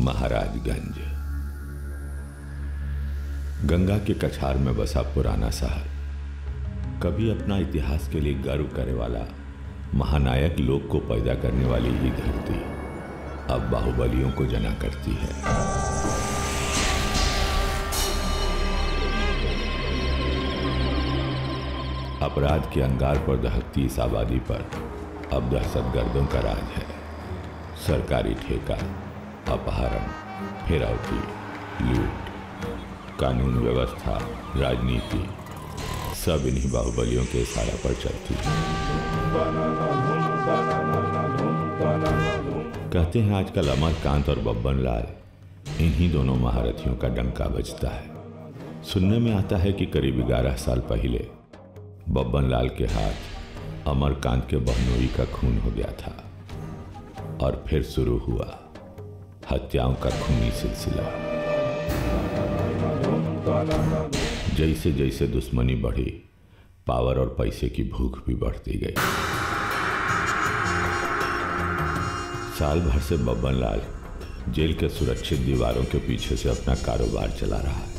महाराजगंज। गंगा के कछार में बसा पुराना शहर, कभी अपना इतिहास के लिए गर्व करने वाला महानायक लोग को पैदा करने वाली ही धरती अब बाहुबलियों को जना करती है। अपराध के अंगार पर दहकती इस आबादी पर अब दहशतगर्दों का राज है। सरकारी ठेका, अपहरण, फिरौती, लूट, कानून व्यवस्था, राजनीति सब इन्हीं बाहुबलियों के इशारा पर चलती है। कहते हैं आजकल अमरकांत और बब्बन लाल इन्हीं दोनों महारथियों का डंका बजता है। सुनने में आता है कि करीब 11 साल पहले बब्बन लाल के हाथ अमरकांत के बहनोई का खून हो गया था और फिर शुरू हुआ हत्याओं का खूनी सिलसिला। जैसे जैसे दुश्मनी बढ़ी, पावर और पैसे की भूख भी बढ़ती गई। साल भर से बब्बन लाल जेल के सुरक्षित दीवारों के पीछे से अपना कारोबार चला रहा है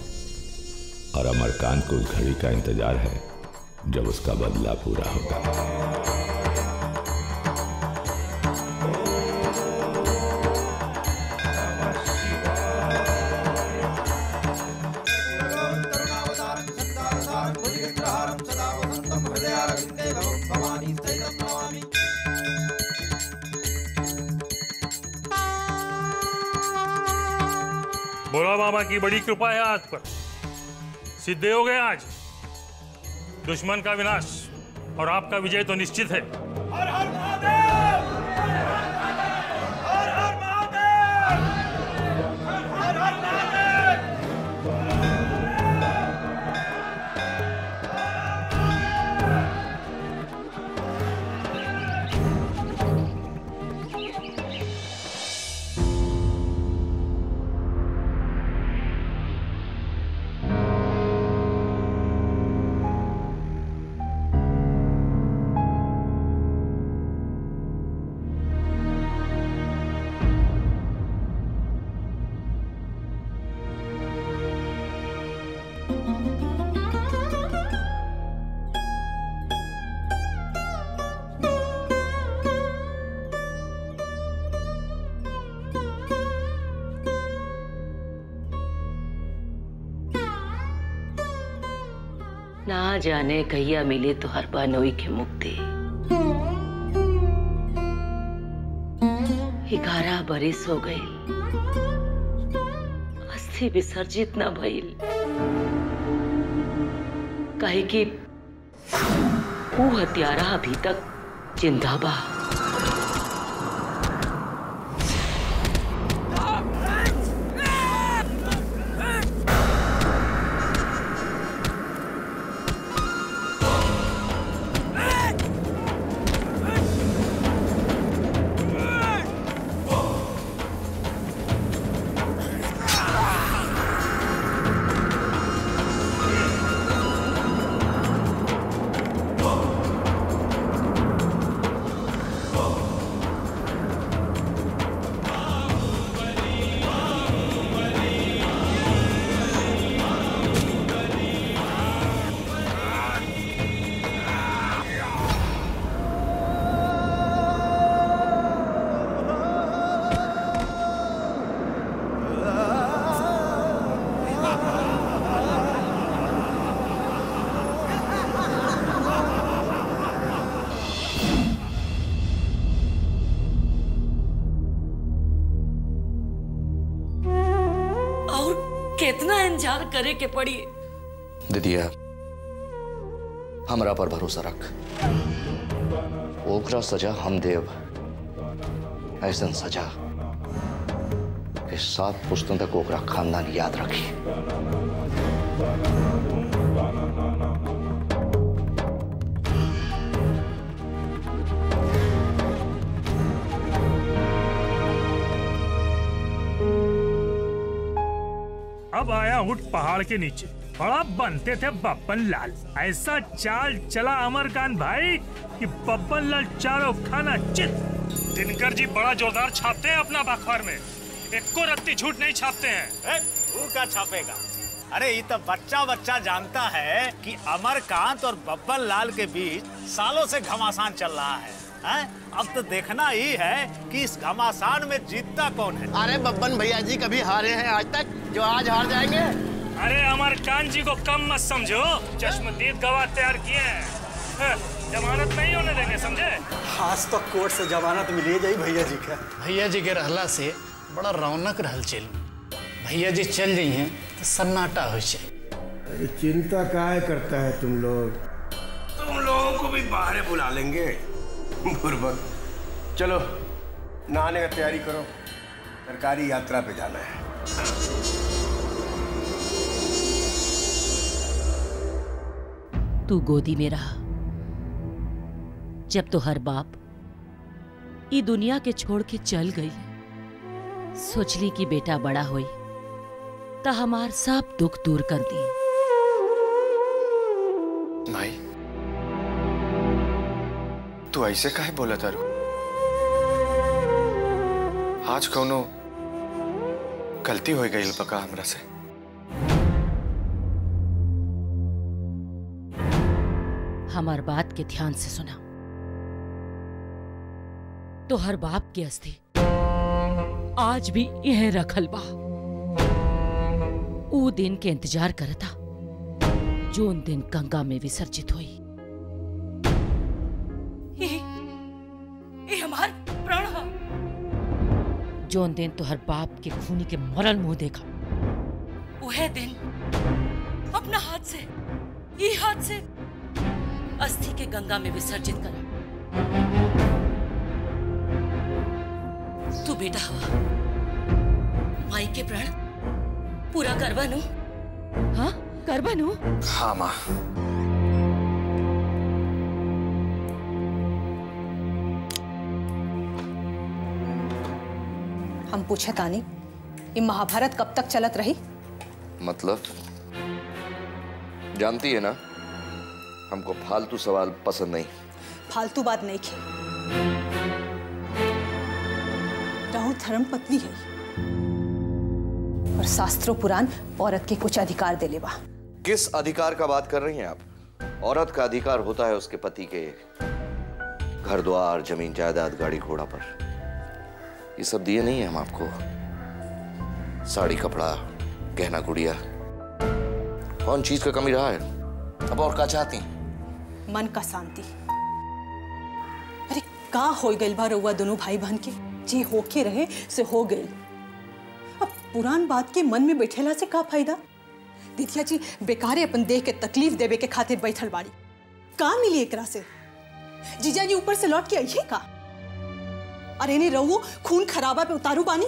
और अमरकांत को उस घड़ी का इंतजार है जब उसका बदला पूरा होगा। भोला बाबा की बड़ी कृपा है आज पर, सिद्धे हो गए आज। दुश्मन का विनाश और आपका विजय तो निश्चित है। हर हर महादेव! हर हर महादेव! हर हर महादेव! ना जाने कहिया मिले तो हर बानोई की मुक्ति। 11 बरिस हो गई, अस्थि विसर्जित न भइल। काहे कि वो हत्यारा अभी तक जिंदा बा। कितना इंतजार करे के पड़ी। दीदिया, हमरा पर भरोसा रख। ओकरा सजा हम देव, ऐसन सजा कि 7 पुश्तों तक ओकरा खानदान याद रखी। अब आया उठ पहाड़ के नीचे, बड़ा बनते थे बब्बन लाल। ऐसा चाल चला अमरकांत भाई कि बब्बन लाल चारों खाना चित। दिनकर जी बड़ा जोरदार छापते हैं अपना अखबार में। एको रत्ती झूठ नहीं छापते हैं। तू क्या छापेगा? अरे ये तो बच्चा जानता है कि अमरकांत और बब्बन लाल के बीच सालों से घमासान चल रहा है। अब तो देखना ही है कि इस घमासान में जीतता कौन है। अरे बब्बन भैया जी कभी हारे हैं आज तक जो आज हार जाएंगे? अरे अमरकांत जी को कम मत समझो, चश्मदीद गवाह तैयार किए हैं, जमानत नहीं होने देंगे, समझे? आज तो कोर्ट से जमानत मिली जाई भैया जी का। भैया जी के रहला से बड़ा रौनक रहल चल। भैया जी चल जाई हैं तो सन्नाटा हो जाए। चिंता काहे करता है तुम लोगों को भी बाहर बुला लेंगे। बुर्बक, चलो नहाने का तैयारी करो, सरकारी यात्रा पे जाना है। तू गोदी में रहा जब तो हर बाप ई दुनिया के छोड़ के चल गई। सोचली कि बेटा बड़ा होई ता हमार सब दुख दूर कर दी। भाई तू ऐसे काहे बोला तारू? आज कौनो गलती हो गई बका हमरा से? हमार बात के ध्यान से सुना। तो हर बाप की अस्थि आज भी यह रखल बा। ऊ दिन के इंतजार करता जोन दिन गंगा में विसर्जित हुई। हमार प्राण हा। जोन दिन तो हर बाप के खूनी के मरल मुंह देखा। वह दिन अपना हाथ से, ये हाथ से अस्थि के गंगा में विसर्जित करा। तू बेटा हवा, माई के प्रण पूरा करवा नु। हाँ करवा नु। हाँ माँ। हम पूछे तानी, ये महाभारत कब तक चलत रही? मतलब जानती है ना, हमको फालतू सवाल पसंद नहीं। फालतू बात नहीं की। राहु धर्म पत्नी है और शास्त्रों पुराण औरत के कुछ अधिकार दे लेवा। किस अधिकार का बात कर रही हैं आप? औरत का अधिकार होता है उसके पति के घर द्वार, जमीन जायदाद, गाड़ी घोड़ा पर। ये सब दिए नहीं है हम आपको? साड़ी, कपड़ा, गहना, गुड़िया, कौन चीज का कमी रहा है? अब और क्या चाहती? मन का शांति। अरे का हो गइल बा रउआ दोनों भाई बहन के? जे होके रहे से हो गइल। अब पुरान बात के मन में बैठेला से का फायदा? दिथिया जी बेकारे अपन देह के तकलीफ देवे के खातिर बैठल बाड़ी। का मिली एकरा से? जीजा जी ऊपर से लौट के आइए का? अरे नहीं रहो खून खराबा पे उतारू बानी।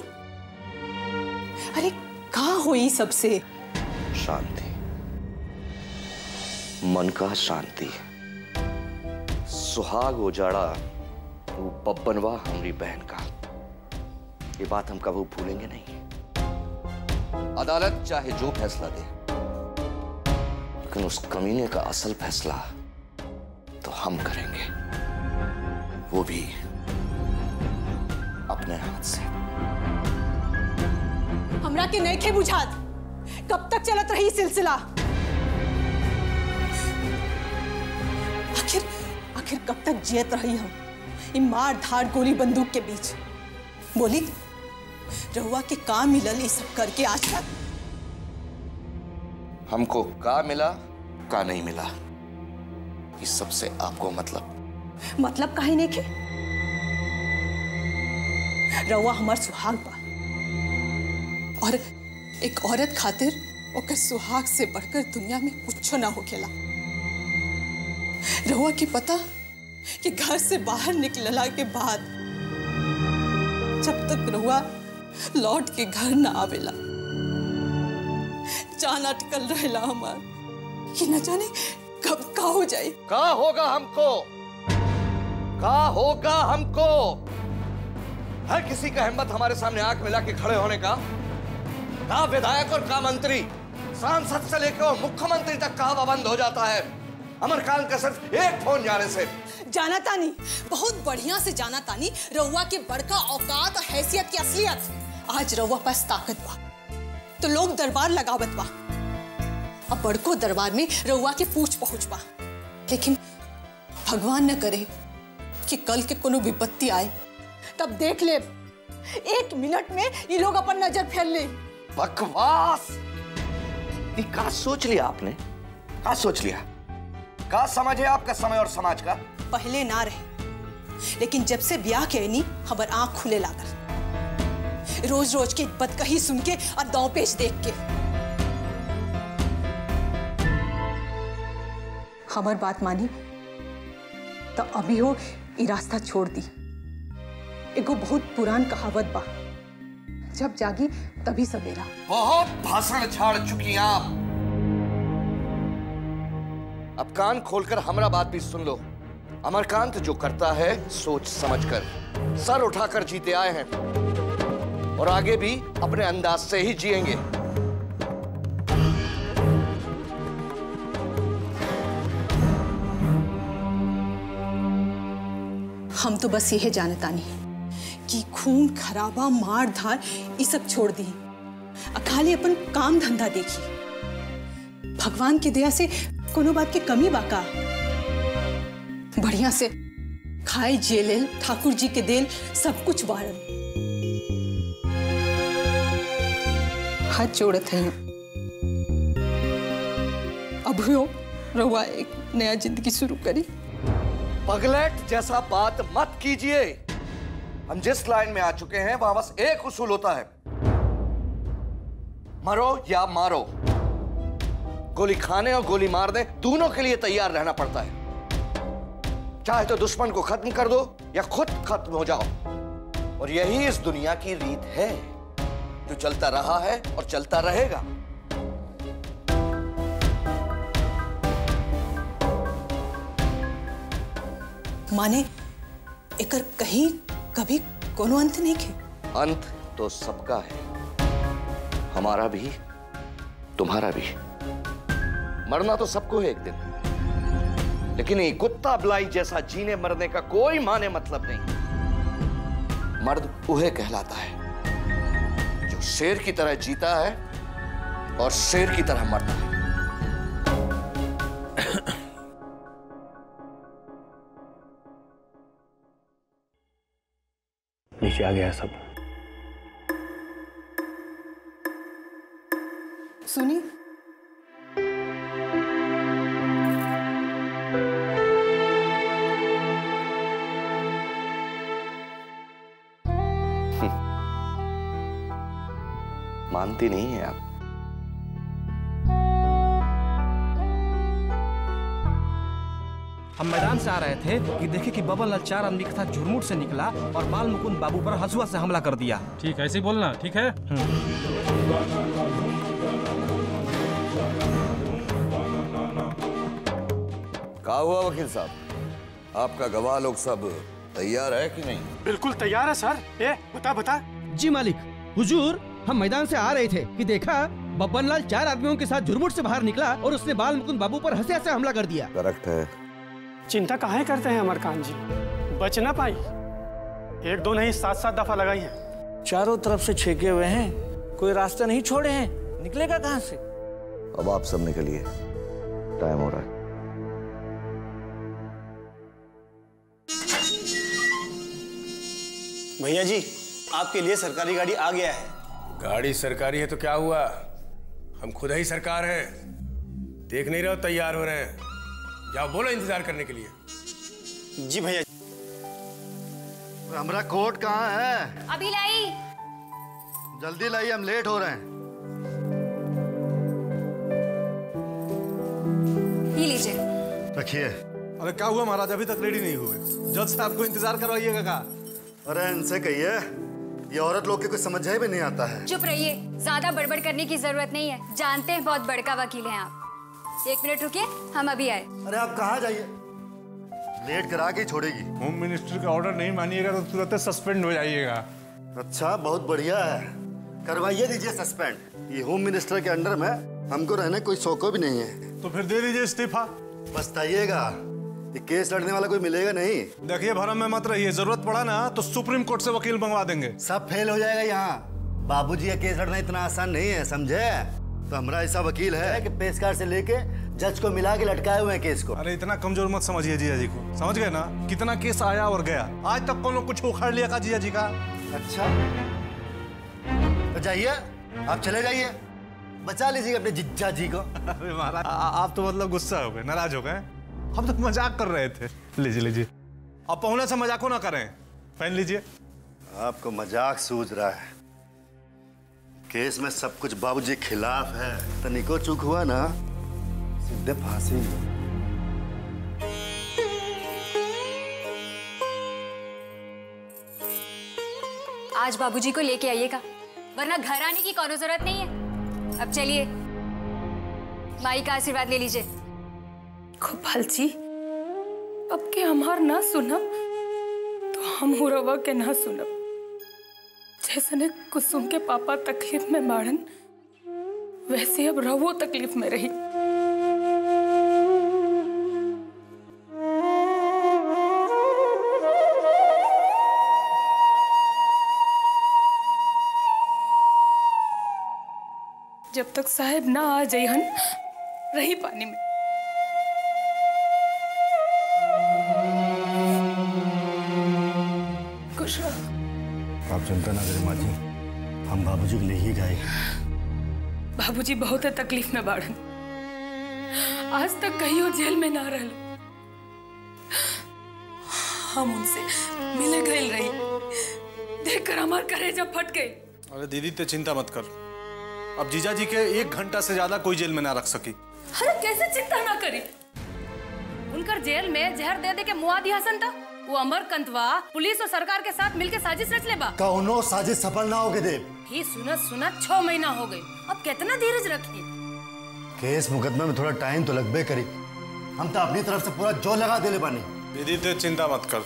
अरे का होई सबसे? शांति, मन का शांति। सुहाग उजाड़ा वो बब्बनवा हमारी बहन का। ये बात हम कभी भूलेंगे नहीं। अदालत चाहे जो फैसला दे, लेकिन उस कमीने का असल फैसला तो हम करेंगे, वो भी अपने हाथ से। हमरा के नहीं खे बुझात कब तक चलत रही सिलसिला? आखिर कब तक जियत रही हम इन मार धार गोली बंदूक के बीच? बोली रहुआ के का मिलल ये सब करके आज तक? हमको का मिला का नहीं मिला इस सब से आपको मतलब काहे नहीं खे? रहुआ हमार सुहाग बा और एक औरत खातिर ओकर सुहाग से बढ़कर दुनिया में कुछ ना होखेला। रहुआ के पता कि घर से बाहर निकलला के बाद जब तक रहुआ लौट के घर ना आवेला, जान अटकल रहेला हमार कि न जाने कब का हो जाए। का होगा हमको? का होगा हमको? हर किसी का हिम्मत हमारे सामने आंख मिला के खड़े होने का? का विधायक और का मंत्री, सांसद से लेकर मुख्यमंत्री तक का हवा बंद हो जाता है अमरकांत का सिर्फ एक फोन जाने से। जाना तानी, बहुत बढ़िया से जाना तानी रहुआ के बड़का औकात और हैसियत की असलियत। आज रउआ पास ताकत बा तो लोग दरबार लगावत बा। अब बड़को दरबार में रउआ के पूछ पहुंच बा, लेकिन भगवान न करे कि कल के कोनो विपत्ति आए, तब देख ले 1 मिनट में ये लोग अपन नजर फेर ले। बकवास! क्या सोच लिया आपने? क्या सोच लिया? क्या समझ है आपका समय और समाज का? पहले ना रहे, लेकिन जब से ब्याह के नहीं हमार आंख खुले लागल। रोज रोज की बदकही सुन के और दांव पेच देख के। हमार बात मानी तो अभी हो ये रास्ता छोड़ दी। एगो बहुत पुरान कहावत बा, जब जागी तभी सवेरा। बहुत भाषण झाड़ चुकी आप। अब कान खोलकर हमारा बात भी सुन लो। अमरकांत जो करता है सोच समझकर, सर उठाकर जीते आए हैं और आगे भी अपने अंदाज से ही जिएंगे। हम तो बस यह जानता नहीं कि खून खराबा मार धार ये सब छोड़ दी, खाली अपन काम धंधा देखी। भगवान की दया से कोनो बात की कमी बाका, बढ़िया से खाए जेल ठाकुर जी के देल सब कुछ बारन। हाथ जोड़त है अब हो रहुआ एक नया जिंदगी शुरू करी। पगलेट जैसा बात मत कीजिए। हम जिस लाइन में आ चुके हैं वहां बस एक उसूल होता है, मरो या मारो। गोली खाने और गोली मारने दोनों के लिए तैयार रहना पड़ता है। चाहे तो दुश्मन को खत्म कर दो या खुद खत्म हो जाओ। और यही इस दुनिया की रीत है, जो चलता रहा है और चलता रहेगा। माने एकर कहीं कभी कोनो अंत नहीं है? अंत तो सबका है, हमारा भी तुम्हारा भी। मरना तो सबको है एक दिन, लेकिन ये कुत्ता बिलाई जैसा जीने मरने का कोई माने मतलब नहीं। मर्द उहे कहलाता है जो शेर की तरह जीता है और शेर की तरह मरता है। नीचे आ गया सब। सुनी, मानती नहीं है आप। हम मैदान से आ रहे थे कि देखे कि बबन लाल 4 आदमी के साथ झुरमुट से निकला और बाल मुकुंद बाबू पर हंसुआ से हमला कर दिया। ठीक है, ऐसे ही बोलना, ठीक है? क्या हुआ वकील साहब, आपका गवाह लोग सब तैयार है कि नहीं? बिल्कुल तैयार है सर। बता। जी मालिक, हुजूर हम मैदान से आ रहे थे कि देखा बब्बन लाल 4 आदमियों के साथ झुरमुट से बाहर निकला और उसने बाल मुकुंद बाबू पर हंसे हंसे हमला कर दिया। करेक्ट है। चिंता काहे करते हैं अमरकांत जी, बच ना पाई। 1-2 नहीं 7-7 दफा लगाई है। चारों तरफ से छेके हुए हैं, कोई रास्ता नहीं छोड़े हैं, निकलेगा कहां से? अब आप सब निकलिए, टाइम हो रहा है। भैया जी, आपके लिए सरकारी गाड़ी आ गया है। गाड़ी सरकारी है तो क्या हुआ, हम खुद ही सरकार हैं। देख नहीं रहे हो तैयार हो रहे हैं, जाओ बोलो इंतजार करने के लिए। जी भैया। हमारा कोट कहाँ है? अभी लाई। जल्दी लाइए, हम लेट हो रहे हैं। ये लीजिए। रखिए। अरे क्या हुआ महाराज, अभी तक रेडी नहीं हुए? जज साहब को इंतजार करवाइएगा का? अरे इनसे कहिए, ये औरत लोग के कुछ समझ भी नहीं आता है। चुप रहिए, ज्यादा बड़बड़ करने की जरूरत नहीं है। जानते हैं बहुत बड़का वकील हैं आप। 1 मिनट रुकिए, हम अभी आए। अरे आप कहाँ जाइए, लेट करा के छोड़ेगी। होम मिनिस्टर का ऑर्डर नहीं मानिएगा तो तुरंत सस्पेंड हो जाइएगा। अच्छा, बहुत बढ़िया है, करवाइए दीजिए सस्पेंड। ये होम मिनिस्टर के अंडर में हमको रहने कोई शौक भी नहीं है। तो फिर दे दीजिए इस्तीफा। पछताइएगा, ये केस लड़ने वाला कोई मिलेगा नहीं। देखिए भरम में मत रहिए, जरूरत पड़ा ना तो सुप्रीम कोर्ट से वकील मंगवा देंगे। सब फेल हो जाएगा यहाँ। बाबूजी का केस लड़ना इतना आसान नहीं है, समझे? तो हमारा ऐसा वकील है कि पेशकार से लेके जज को मिला के लटकाए हुए हैं केस को। अरे इतना कमजोर मत समझिए जीजा जी को, समझ गए ना? कितना केस आया और गया, आज तक कौन कुछ उखाड़ लिया का जीजा जी का? अच्छा तो जाइए, आप चले जाइए, बचा लीजिए अपने जिज्जा जी को। अरे महाराज आप तो मतलब गुस्सा हो गए, नाराज हो गए। हम तो मजाक कर रहे थे। लीजिए लीजिए, आप पहुंचने से मजाक ना करें, पहन लीजिए। आपको मजाक सूझ रहा है, केस में सब कुछ बाबूजी के खिलाफ है। तनिको चूक हुआ ना, सीधे फांसी। आज बाबूजी को लेके आइएगा, वरना घर आने की कोई जरूरत नहीं है। अब चलिए, माई का आशीर्वाद ले लीजिए। गोपाल जी, अब के हमार ना सुनब तो हम हुरवा के ना सुनब। जैसे कुसुम के पापा तकलीफ में बाड़न, वैसे अब रवो तकलीफ में रही। जब तक साहब ना आ जाइहन रही पानी में। खुश रहो। आप चिंता ना करें माँ जी, हम बाबूजी को ले ही गए। बाबूजी बहुत तकलीफ में बाड़न, आज तक कहियो जेल में ना रहल। हम उनसे मिले गए रही, देखकर हमार कलेजा फट गई। अरे दीदी ते चिंता मत कर, अब जीजा जी के 1 घंटा से ज्यादा कोई जेल में ना रख सकी। अरे कैसे चिंता ना करी, उनकर जेल में जहर दे दे के मुआ दिया हसन था। वो अमरकंतवा पुलिस और सरकार के साथ मिलकर साजिश रच ले बा। कौनो साजिश सफल ना होगे देव। ही सुनत 6 महीना हो गए, अब कितना धीरज रखी। केस मुकदमे में थोड़ा टाइम तो लगबे करी, हम तो अपनी तरफ से पूरा जोर लगा देले बानी। दीदी ते चिंता मत कर,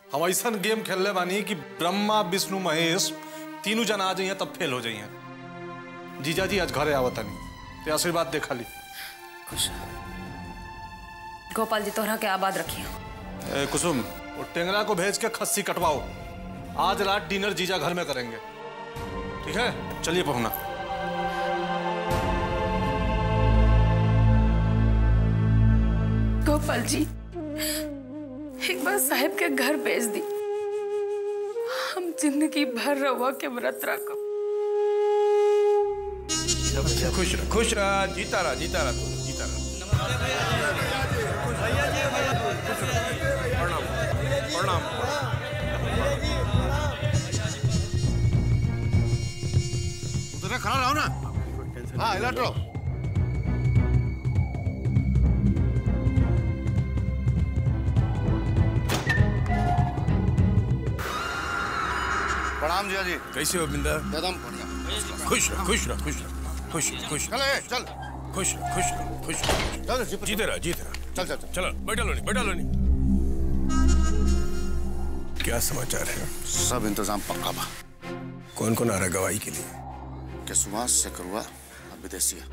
हम ऐसा गेम खेलने बानी कि ब्रह्मा विष्णु महेश तीनों जन आ जाइए तब फेल हो जाइए। जीजा जी आज घरे आवता नहीं, ते आशीर्वाद दे खाली। खुश गोपाल जी तोहरा के आबाद रखिए। कुसुम, वो टेंगरा को भेज के खस्सी कटवाओ, आज रात डिनर जीजा घर में करेंगे, ठीक है? चलिए पहुंचना। गोपाल जी, एक बार साहब के घर भेज दी, हम जिंदगी भर रवा के व्रत रखो। खुश रहा, जीता रहा, जीता रहा, तू जीता रहा। प्रणाम। उधर खड़ा रहो ना। हाँ, इलाट रहो। प्रणाम जिया जी। कैसे हो बिंदा? एकदम बढ़िया। खुश रह, खुश रह, खुश रह, खुश खुश। चल चल। खुश खुश खुश। जीते रहा, जीते रहा। चल चल चलो, बैठा लो नहीं, बैठा लो नहीं। क्या समाचार है? सब इंतजाम पक्का बा। कौन कौन आ रहा है गवाही के लिए? केसुआ से करुआ अब विदेशिया।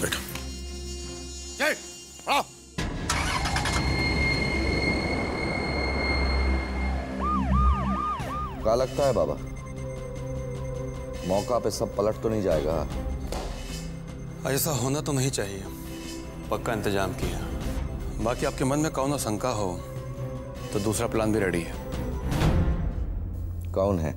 बैठो। जय आओ। क्या लगता है बाबा, मौका पे सब पलट तो नहीं जाएगा? ऐसा होना तो नहीं चाहिए, पक्का इंतजाम किया। बाकी आपके मन में कौन शंका हो तो दूसरा प्लान भी रेडी है। कौन है?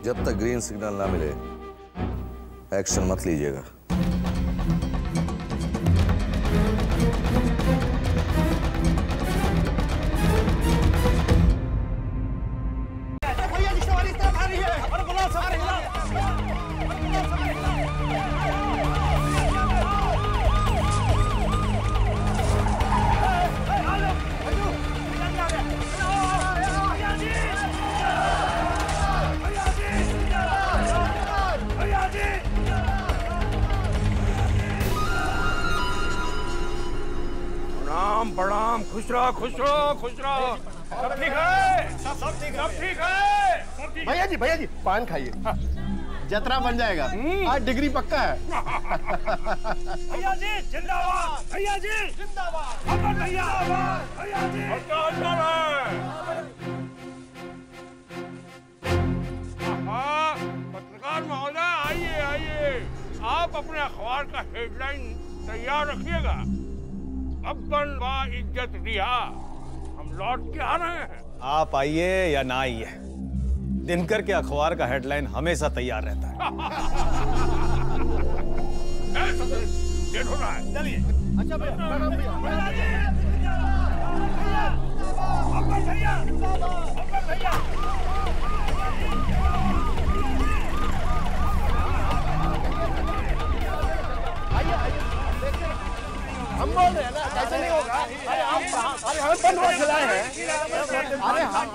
जब तक ग्रीन सिग्नल ना मिले एक्शन मत लीजिएगा। प्रणाम। खुश रहो, खुश रहो, खुश रहो। सब ठीक है? सब ठीक है? भैया जी पान खाइए। जतरा बन जाएगा। आज डिग्री पक्का है। भैया जी जिंदाबाद, भैया जी जिंदाबाद, अमर भैया, भैया जी पत्रकार महोदय, आइए आइए, आप अपने अखबार का हेडलाइन तैयार रखिएगा। बब्बन बा इज्जत रिहा, हम लौट के आ रहे हैं। आप आइए या ना आइए, दिनकर के अखबार का हेडलाइन हमेशा तैयार रहता है। लेट हो रहा है, चलिए। अच्छा भैया, हम बोल रहे हैं ना, कैसे नहीं होगा? अरे हम बंद हो खिलाए हैं। अरे हम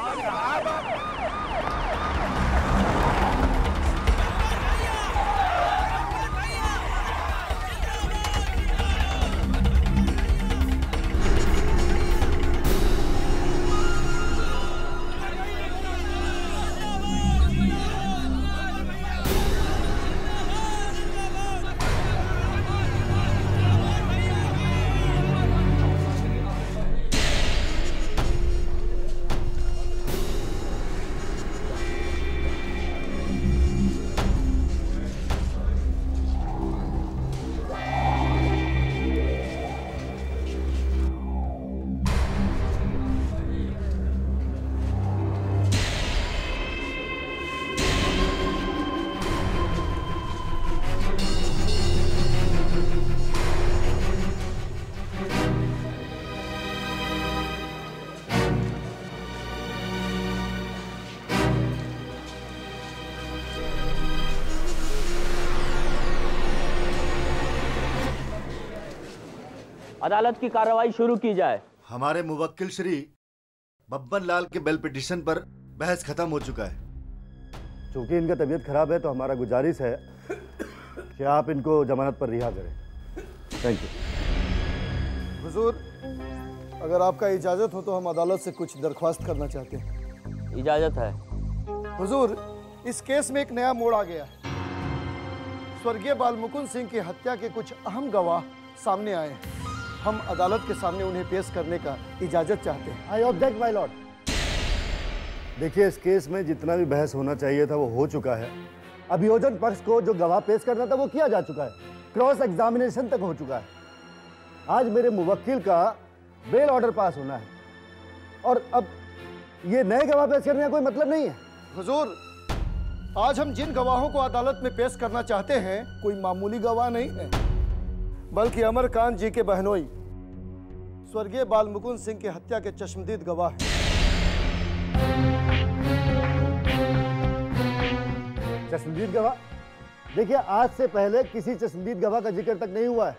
अदालत की कार्रवाई शुरू की जाए। हमारे मुवक्किल श्री बब्बन लाल के बेल पिटीशन पर बहस खत्म हो चुका है। चूंकि इनका तबीयत खराब है तो हमारा गुजारिश है कि आप इनको जमानत पर रिहा करें। Thank you. हुजूर, अगर आपका इजाज़त हो तो हम अदालत से कुछ दरख्वास्त करना चाहते हैं। इजाज़त है। हुजूर, इस केस में एक नया मोड़ आ गया। स्वर्गीय बाल मुकुंद सिंह की हत्या के कुछ अहम गवाह सामने आए हैं। हम अदालत के सामने उन्हें पेश करने का इजाज़त चाहते हैं। I object my Lord. देखिए, इस केस में जितना भी बहस होना चाहिए था वो हो चुका है। अभियोजन पक्ष को जो गवाह पेश करना था वो किया जा चुका है। क्रॉस एग्जामिनेशन तक हो चुका है। आज मेरे मुवक्किल का बेल ऑर्डर पास होना है और अब ये नए गवाह पेश करने का कोई मतलब नहीं है। हुजूर, आज हम जिन गवाहों को अदालत में पेश करना चाहते हैं कोई मामूली गवाह नहीं है, बल्कि अमरकांत जी के बहनोई स्वर्गीय बाल मुकुंद सिंह की हत्या के चश्मदीद गवाह हैं। चश्मदीद गवाह? देखिए, आज से पहले किसी चश्मदीद गवाह का जिक्र तक नहीं हुआ है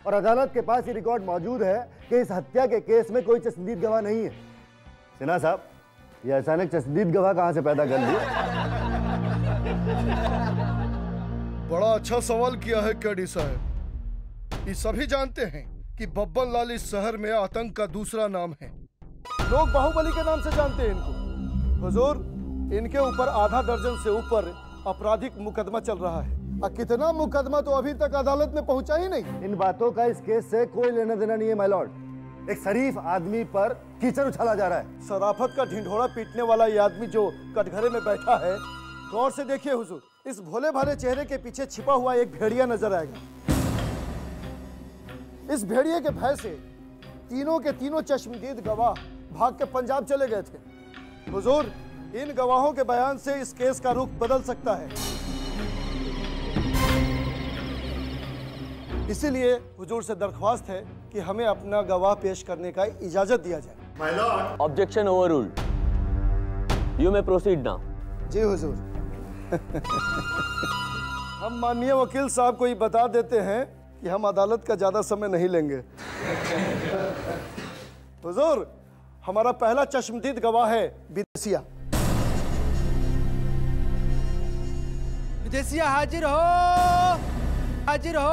और अदालत के पास ये रिकॉर्ड मौजूद है कि इस हत्या के केस में कोई चश्मदीद गवाह नहीं है। सिन्हा साहब, ये अचानक चश्मदीद गवाह कहां से पैदा कर लिए? बड़ा अच्छा सवाल किया है कैडी साहब। ये सभी जानते हैं कि बब्बन लाल इस शहर में आतंक का दूसरा नाम है। लोग बाहुबली के नाम से जानते हैं इनको। हुजूर, इनके ऊपर आधा दर्जन से ऊपर आपराधिक मुकदमा चल रहा है और कितना मुकदमा तो अभी तक अदालत में पहुंचा ही नहीं। इन बातों का इस केस से कोई लेना देना नहीं है माय लॉर्ड। एक शरीफ आदमी पर कीचड़ उछाला जा रहा है। शराफत का ढिंढोरा पीटने वाला ये आदमी जो कटघरे में बैठा है, गौर से देखिए हुजूर, इस भोले भाले चेहरे के पीछे छिपा हुआ एक भेड़िया नजर आएगा। इस भेड़िए के भय से तीनों के तीनों चश्मदीद गवाह भाग के पंजाब चले गए थे। हुजूर, इन गवाहों के बयान से इस केस का रुख बदल सकता है। इसीलिए हुजूर से दरख्वास्त है कि हमें अपना गवाह पेश करने का इजाजत दिया जाए। My lord, objection overruled. You may proceed now. जी हुजूर। हम माननीय वकील साहब को ये बता देते हैं कि हम अदालत का ज्यादा समय नहीं लेंगे। हुजूर, हमारा पहला चश्मदीद गवाह है विदेशिया। विदेशिया हाजिर हो, हाजिर हो।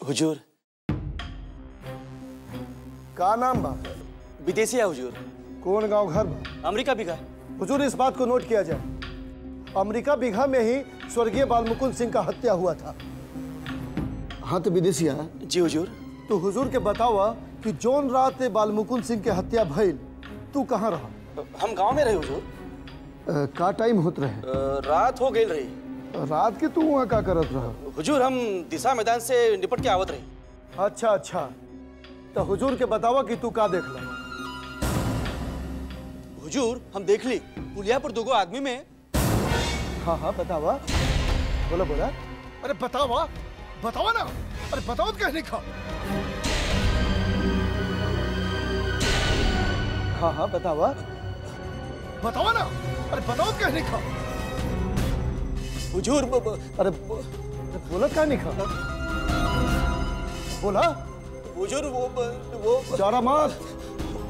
हुजूर। का नाम बा? विदेशी है हुजूर। कौन गांव घर बा? अमेरिका बिघा। हुजूर इस बात को नोट किया जाए, अमेरिका बिघा में ही स्वर्गीय बालमुकुंद सिंह का हत्या हुआ था। हाँ तो विदेशी है जी हुजूर। तो हुजूर के बतावा कि जोन रात बालमुकुंद सिंह के हत्या भइल तू कहाँ रहा? हम गांव में रहे हुजूर। का टाइम होत रहे? रात हो गई रही। रात के तू वहाँ का करत रहा? हुजूर हम दिशा मैदान से निपट के आवत रही। अच्छा अच्छा, तो हुजूर के बतावा कि तू का देख ला? हुजूर हम देख ली पुलिया पर दुगो आदमी में। हाँ हाँ बतावा, बोला बोला। अरे बतावा बतावा ना, अरे बताओ कहने का। हाँ हाँ बतावा बतावा ना, अरे बताओ कहने का। हुजूर अरे बोला कहने का, बोला। हुजूर वो डरा मत,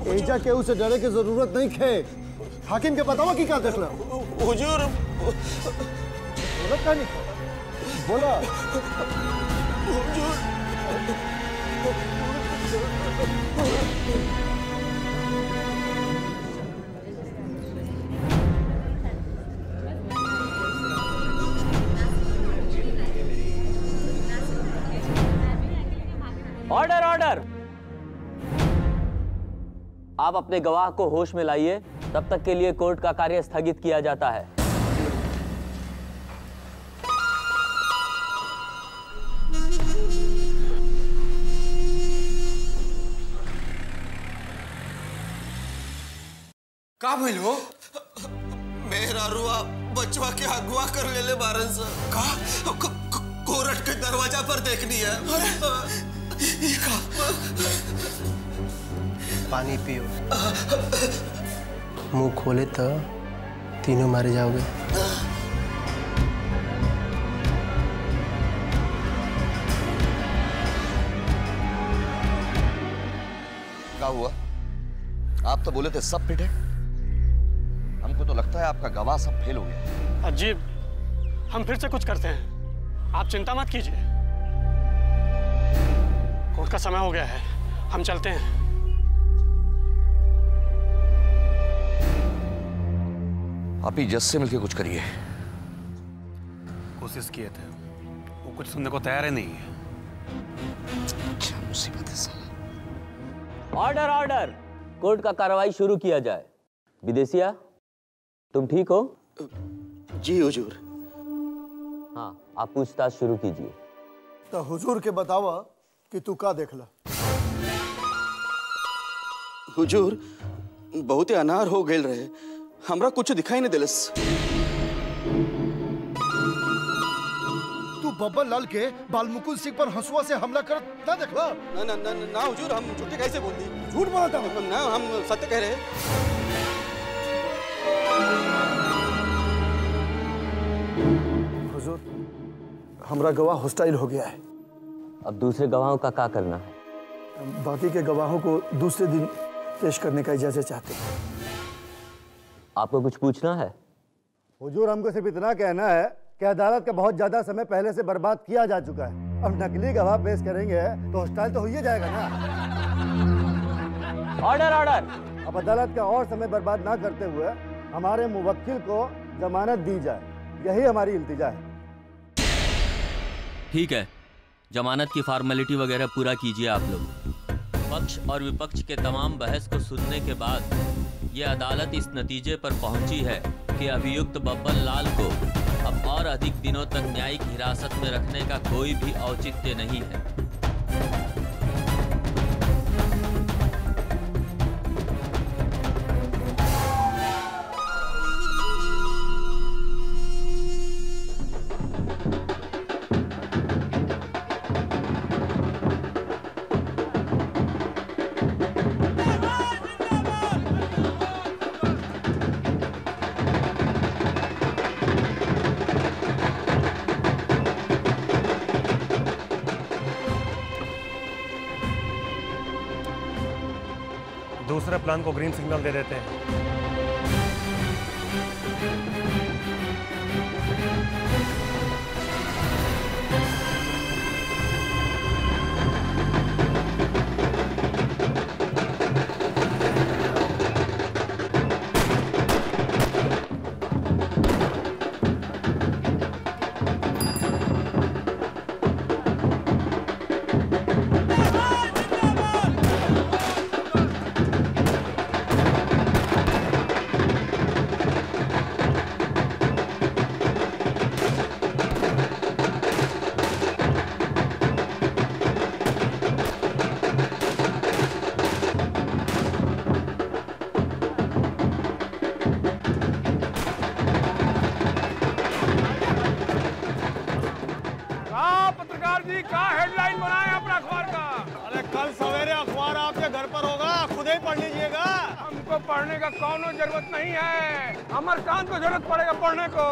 एजा के उसे डरे की जरूरत नहीं खे। हाकिम के बतावा कि क्या देखला? हुजूर बोला कहने का, बोला। हुजूर ऑर्डर ऑर्डर। आप अपने गवाह को होश में लाइए, तब तक के लिए कोर्ट का कार्य स्थगित किया जाता है। का भइल हो? मेरा रुआ बचवा के अगवा कर ले बारन से। का कोर्ट के दरवाजा पर देखनी है। पानी पियो, मुंह खोले तो तीनों मारे जाओगे। क्या हुआ? आप तो बोले थे सब फिट है। हमको तो लगता है आपका गवाह सब फेल हो गया। अजीब, हम फिर से कुछ करते हैं, आप चिंता मत कीजिए। कोर्ट का समय हो गया है, हम चलते हैं। आप ही जज से मिलकर कुछ करिए। कोशिश किए थे, वो कुछ सुनने को तैयार ही नहीं है। अच्छा मुसीबत है साला। ऑर्डर ऑर्डर, कोर्ट का कार्रवाई शुरू किया जाए। विदेशिया, तुम ठीक हो? जी हुजूर। हाँ, आप पूछताछ शुरू कीजिए। तो हुजूर के बतावा कि तू का देखला? हुजूर बहुत अनार हो गए रहे, हमरा कुछ दिखाई नहीं दिलस। तू बब्बन लाल के बालमुकुंद सिंह पर हंसुआ से हमला कर ना देखला? ना ना ना ना हुजूर, हम झूठे कैसे बोल दी? झूठ बोलता हूँ ना, हम सत्य कह रहे। हुजूर हमरा गवाह हॉस्टाइल हो गया है। अब दूसरे गवाहों का क्या करना है? बाकी के गवाहों को दूसरे दिन पेश करने का इजाजत चाहते हैं। आपको कुछ पूछना है? हुजूर हमको सिर्फ इतना कहना है कि अदालत का बहुत ज्यादा समय पहले से बर्बाद किया जा चुका है। अब नकली गवाह पेश करेंगे तो हॉस्टाइल तो हो ही जाएगा ना। Order order. अब अदालत का और समय बर्बाद ना करते हुए हमारे मुवक्किल को जमानत दी जाए, यही हमारी इल्तिजा है। ठीक है, जमानत की फॉर्मेलिटी वगैरह पूरा कीजिए आप लोग। पक्ष और विपक्ष के तमाम बहस को सुनने के बाद ये अदालत इस नतीजे पर पहुंची है कि अभियुक्त बब्बन लाल को अब और अधिक दिनों तक न्यायिक हिरासत में रखने का कोई भी औचित्य नहीं है। दूसरे प्लान को ग्रीन सिग्नल दे देते हैं। जल्दी का हेडलाइन बनाए अपना अखबार का। अरे कल सवेरे अखबार आपके घर पर होगा, खुद ही पढ़ लीजिएगा। हमको पढ़ने का कौनो जरूरत नहीं है, अमरकांत को जरूरत पड़ेगा पढ़ने को।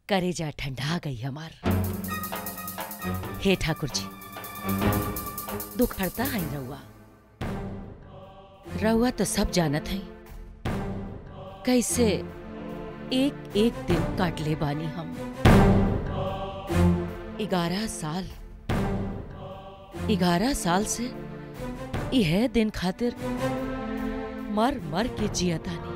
करेजा ठंडा गई हमार। हे ठाकुर जी, दुख हरता है रउआ। रउआ तो सब जानत है कैसे एक एक दिन काट ले बानी हम। 11 साल से यह दिन खातिर मर मर के जियतानी।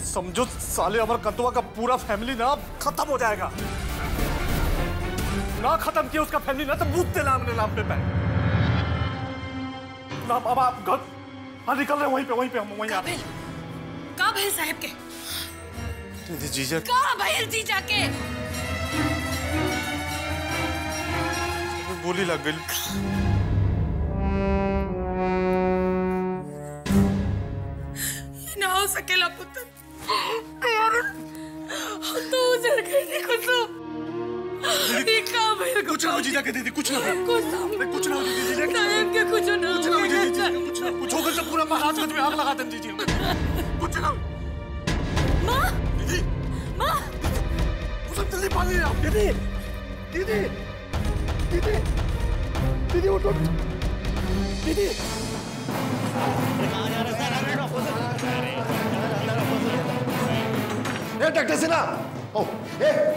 समझो साले अमरकंतवा का पूरा फैमिली ना खत्म हो जाएगा। ना खत्म किया उसका फैमिली ना तो बूझते नाम पे ना। अब आप घर निकल रहे वहीं पे हम वहीं आ रहे हैं। का भैल साहब के जीजा का भैल जीजा के गोली लग गई। ना हो सकेला पुत्र, तो उजड़ गई कुसुम। ये का भैल कुछ ना हो जीजा के दीदी, कुछ ना हो कुछ ना हो दीदी। साहब के कुछ ना हो कुछ होकर सब पूरा महाराज में आग लगा दें दीजिए। कुछ ना माँ दीदी, माँ सब जल्दी पानी आप। दीदी दीदी दीदी दीदी उठो दीदी। डॉक्टर सिन्हा,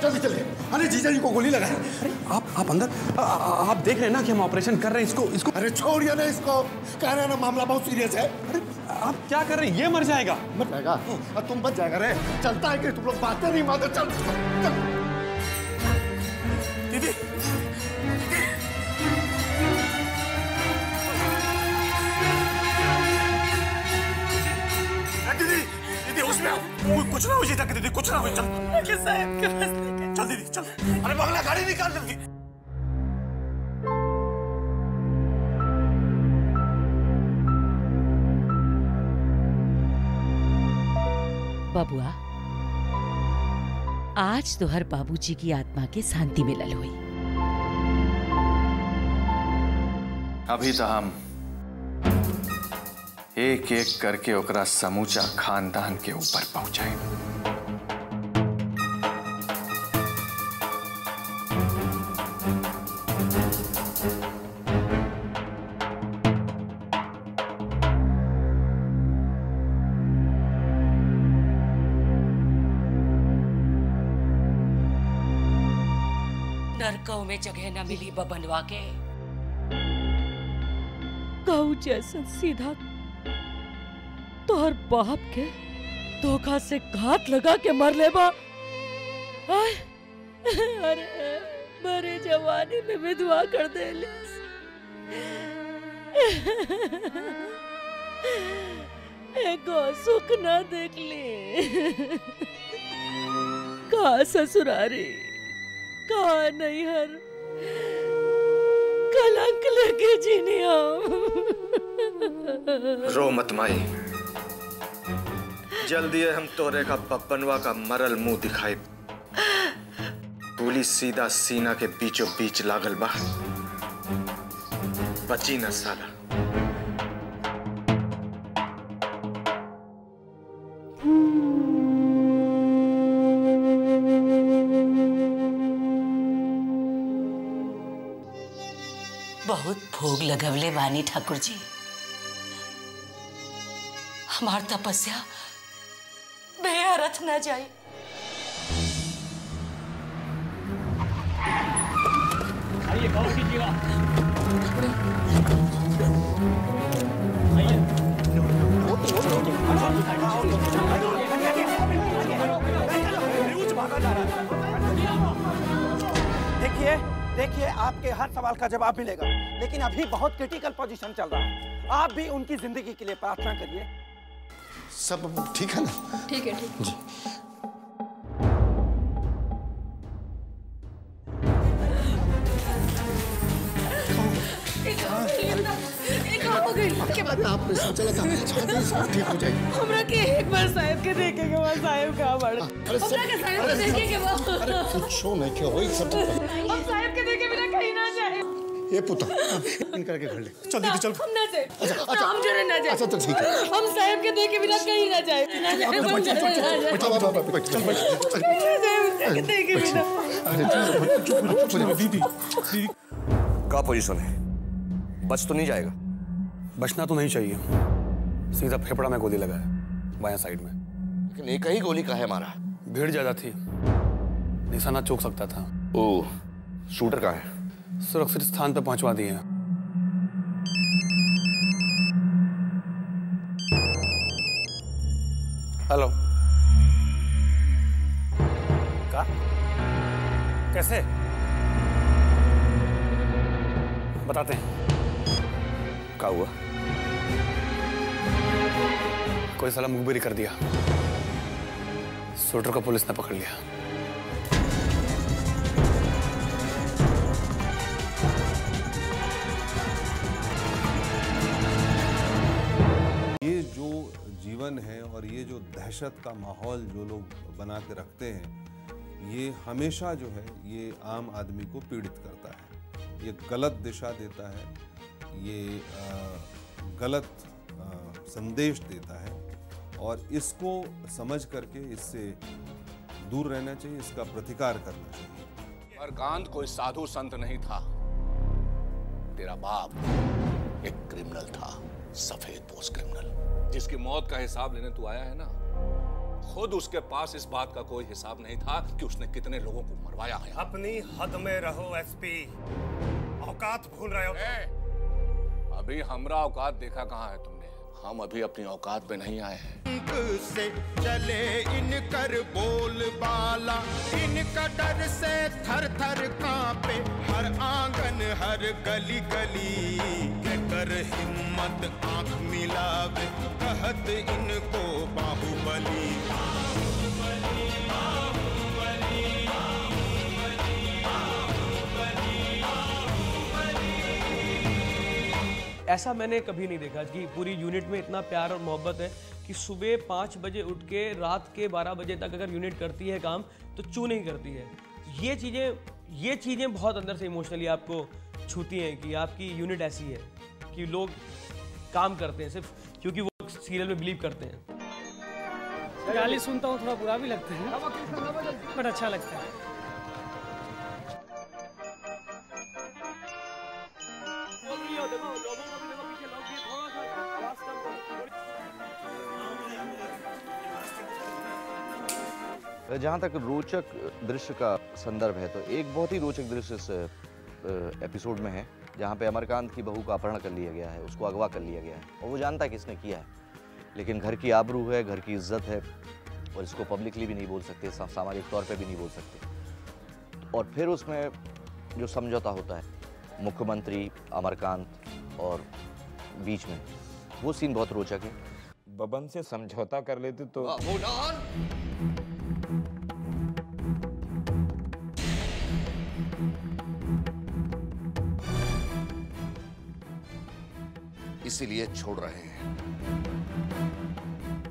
जल्दी चलिए। अरे जीजा जी को गोली लगाए। अरे आप अंदर आप देख रहे हैं ना कि हम ऑपरेशन कर रहे हैं इसको। अरे छोड़िए ना इसको, कह रहे हैं ना मामला बहुत सीरियस है। अरे आप क्या कर रहे हैं? ये मर जाएगा। मर जाएगा? तुम बच जाएगा रे। चलता है कि तुम लोग बातें नहीं मानते। चल दीदी दीदी उसमें कुछ ना हो जीजा के दीदी, कुछ ना हो। चल साहब के पास चल दीदी चल। अरे बंगला गाड़ी निकाल जल्दी। बबुआ, आज तो हर बाबूजी की आत्मा के शांति मिलल हुई। अभी तो हम एक एक करके ओकरा समूचा खानदान के ऊपर पहुंचाए। नरकों में जगह न मिली बबनवा के। गऊ जैसा सीधा तोहर बाप के धोखा से घात लगा के मर लेबा। अरे बड़े जवानी में विधवा कर दे। एगो सुख ना देख ली। का ससुरारी का नैहर कलंक लगे जीनिया। रो मत माई, जल्दी हम तोरे का बब्बनवा का मरल मुंह दिखाई। गोली सीधा सीना के बीचों बीच लागल बा, बची न साला। बहुत भोग लगवले वानी ठाकुर जी। हमार तपस्या बेअर्थ न जाए। आइए गौर कीजिएगा। देखिए देखिए, आपके हर सवाल का जवाब मिलेगा, लेकिन अभी बहुत क्रिटिकल पोजीशन चल रहा है। आप भी उनकी जिंदगी के लिए प्रार्थना करिए। सब ठीक है ना? ठीक है, ठीक जी। आप चला सब ठीक हो जाएगी। हमरा के एक बार साहब के देखे के बाद साहब का बड़। हमरा के साहब के देखे के बाद। अरे कुछ हो नहीं, क्या हो सब ठीक है। हम साहब के देखे बिना कहीं ना जाए। ये पुता इन करके घर ले चल दीदी चल। हम ना जाए। अच्छा हम जरूर ना जाए। अच्छा तो ठीक है। हम साहब के देखे बिना कहीं ना जाए। ना जाए। हम जरूर ना जाए। बैठ चल बैठ। देखे बिना। अरे चुप दीदी क्या पोजीशन है? बच तो नहीं जाएगा? बचना तो नहीं चाहिए, सीधा फेफड़ा में गोली लगा है बायां साइड में। लेकिन एक ही गोली का है मारा? भीड़ ज्यादा थी, निशाना चूक सकता था। ओह, शूटर कहाँ है? सुरक्षित स्थान पर पहुंचवा दिए हैं। हेलो। का? कैसे? बताते हैं। क्या हुआ? कोई साला मुखबिरी कर दिया, शूटर को पुलिस ने पकड़ लिया। ये जो जीवन है और ये जो दहशत का माहौल जो लोग बना के रखते हैं, ये हमेशा जो है ये आम आदमी को पीड़ित करता है, ये गलत दिशा देता है, ये गलत संदेश देता है और इसको समझ करके इससे दूर रहना चाहिए, इसका प्रतिकार करना चाहिए। मरकांत कोई साधु संत नहीं था, तेरा बाप एक क्रिमिनल था, सफेद पोस्ट क्रिमिनल, जिसकी मौत का हिसाब लेने तू आया है ना। खुद उसके पास इस बात का कोई हिसाब नहीं था कि उसने कितने लोगों को मरवाया है। अपनी हद में रहो एसपी, औकात भूल रहे हो। अभी हमरा औकात देखा कहाँ है तुमने? हम अभी अपनी औकात पे नहीं आए हैं। से चले इनकर बोल बाला, इनका डर से थर थर कांपे हर आंगन हर गली गली। कर हिम्मत आंख मिलावे कहत इनको बाहुबली। ऐसा मैंने कभी नहीं देखा कि पूरी यूनिट में इतना प्यार और मोहब्बत है कि सुबह 5 बजे उठ के रात के 12 बजे तक अगर यूनिट करती है काम तो क्यों नहीं करती है। ये चीज़ें बहुत अंदर से इमोशनली आपको छूती हैं कि आपकी यूनिट ऐसी है कि लोग काम करते हैं सिर्फ क्योंकि वो सीरियल में बिलीव करते हैं। गाली सुनता हूँ, थोड़ा बुरा भी लगता है बट अच्छा लगता है। जहाँ तक रोचक दृश्य का संदर्भ है तो एक बहुत ही रोचक दृश्य इस एपिसोड में है जहाँ पे अमरकांत की बहू का अपहरण कर लिया गया है, उसको अगवा कर लिया गया है और वो जानता है किसने किया है, लेकिन घर की आबरू है, घर की इज्जत है और इसको पब्लिकली भी नहीं बोल सकते, सामाजिक तौर पे भी नहीं बोल सकते। और फिर उसमें जो समझौता होता है मुख्यमंत्री, अमरकांत और बीच में, वो सीन बहुत रोचक है। बबन से समझौता कर लेते तो इसीलिए छोड़ रहे हैं,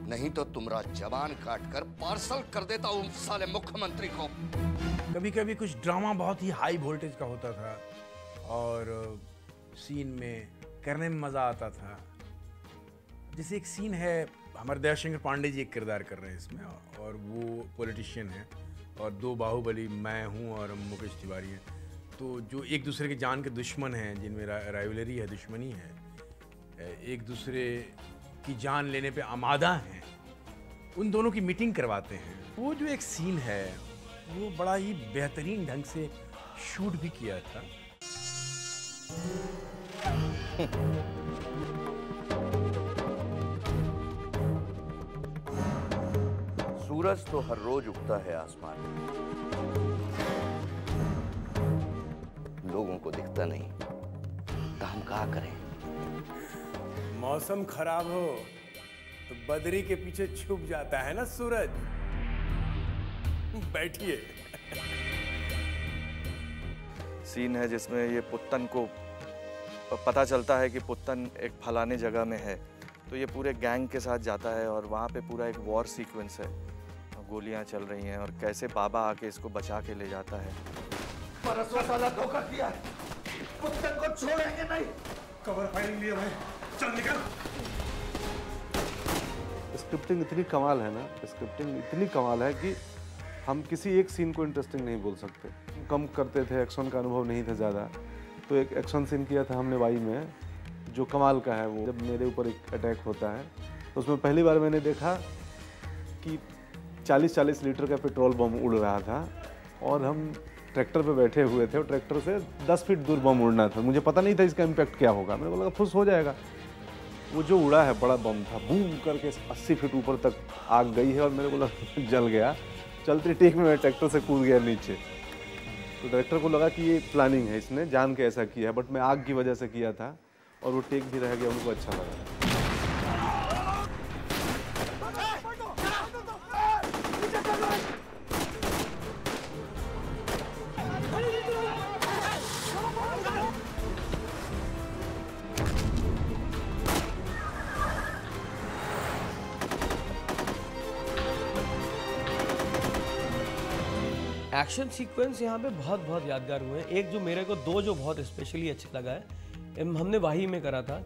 नहीं तो तुम्हारा जवान काटकर पार्सल कर देता हूं साले मुख्यमंत्री को। कभी कभी कुछ ड्रामा बहुत ही हाई वोल्टेज का होता था और सीन में करने में मजा आता था। जैसे एक सीन है, हमारे दयाशंकर पांडे जी एक किरदार कर रहे हैं इसमें और वो पॉलिटिशियन है और 2 बाहुबली मैं हूँ और मुकेश तिवारी हैं, तो जो एक दूसरे के जान के दुश्मन हैं, जिनमें राइवलरी है, दुश्मनी है, एक दूसरे की जान लेने पे आमादा हैं, उन दोनों की मीटिंग करवाते हैं। वो जो एक सीन है वो बड़ा ही बेहतरीन ढंग से शूट भी किया था। सूरज तो हर रोज उगता है आसमान में, लोगों को दिखता नहीं, तो हम क्या करें? मौसम खराब हो तो बदरी के पीछे छुप जाता है ना सूरज। बैठिए। सीन है जिसमें ये पुत्तन को पता चलता है कि पुत्तन एक फलाने जगह में है, तो ये पूरे गैंग के साथ जाता है और वहाँ पे पूरा एक वॉर सीक्वेंस है, गोलियां चल रही हैं और कैसे बाबा आके इसको बचा के ले जाता है। परसों साला धोखा किया है, पुत्तन को छोड़ेंगे नहीं। कवर फाइल लिया भाई, चल निकल। स्क्रिप्टिंग इतनी कमाल है ना, स्क्रिप्टिंग इतनी कमाल है कि हम किसी एक सीन को इंटरेस्टिंग नहीं बोल सकते। कम करते थे, एक्शन का अनुभव नहीं था ज़्यादा, तो एक एक्शन सीन किया था हमने वाई में जो कमाल का है। वो जब मेरे ऊपर एक अटैक होता है तो उसमें पहली बार मैंने देखा कि 40-40 लीटर का पेट्रोल बम उड़ रहा था और हम ट्रैक्टर पे बैठे हुए थे और ट्रैक्टर से 10 फीट दूर बम उड़ना था। मुझे पता नहीं था इसका इम्पैक्ट क्या होगा, मैंने बोला फुस हो जाएगा। वो जो उड़ा है बड़ा बम था, बूम करके 80 फीट ऊपर तक आग गई है और मेरे बोला जल गया। चलते टेक में मैं ट्रैक्टर से कूद गया नीचे, तो डायरेक्टर को लगा कि ये प्लानिंग है, इसने जान के ऐसा किया है, बट मैं आग की वजह से किया था और वो टेक भी रह गया, उनको अच्छा लगा। एक्शन सीक्वेंस यहाँ पे बहुत यादगार हुए हैं। एक जो मेरे को 2 जो बहुत स्पेशली अच्छा लगा है, हमने वाही में करा था।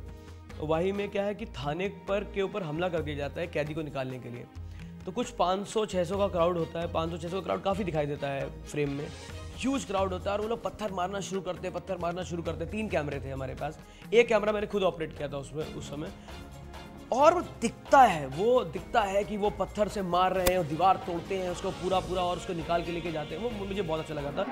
वाही में क्या है कि थाने पर के ऊपर हमला करके जाता है कैदी को निकालने के लिए, तो कुछ 500-600 का क्राउड होता है। 500-600 का क्राउड काफ़ी दिखाई देता है फ्रेम में, ह्यूज क्राउड होता है और वो लोग पत्थर मारना शुरू करते। 3 कैमरे थे हमारे पास, एक कैमरा मैंने खुद ऑपरेट किया था उसमें उस समय, और वो दिखता है कि वो पत्थर से मार रहे हैं और दीवार तोड़ते हैं उसको पूरा और उसको निकाल के लेके जाते हैं। वो मुझे बहुत अच्छा लगा था।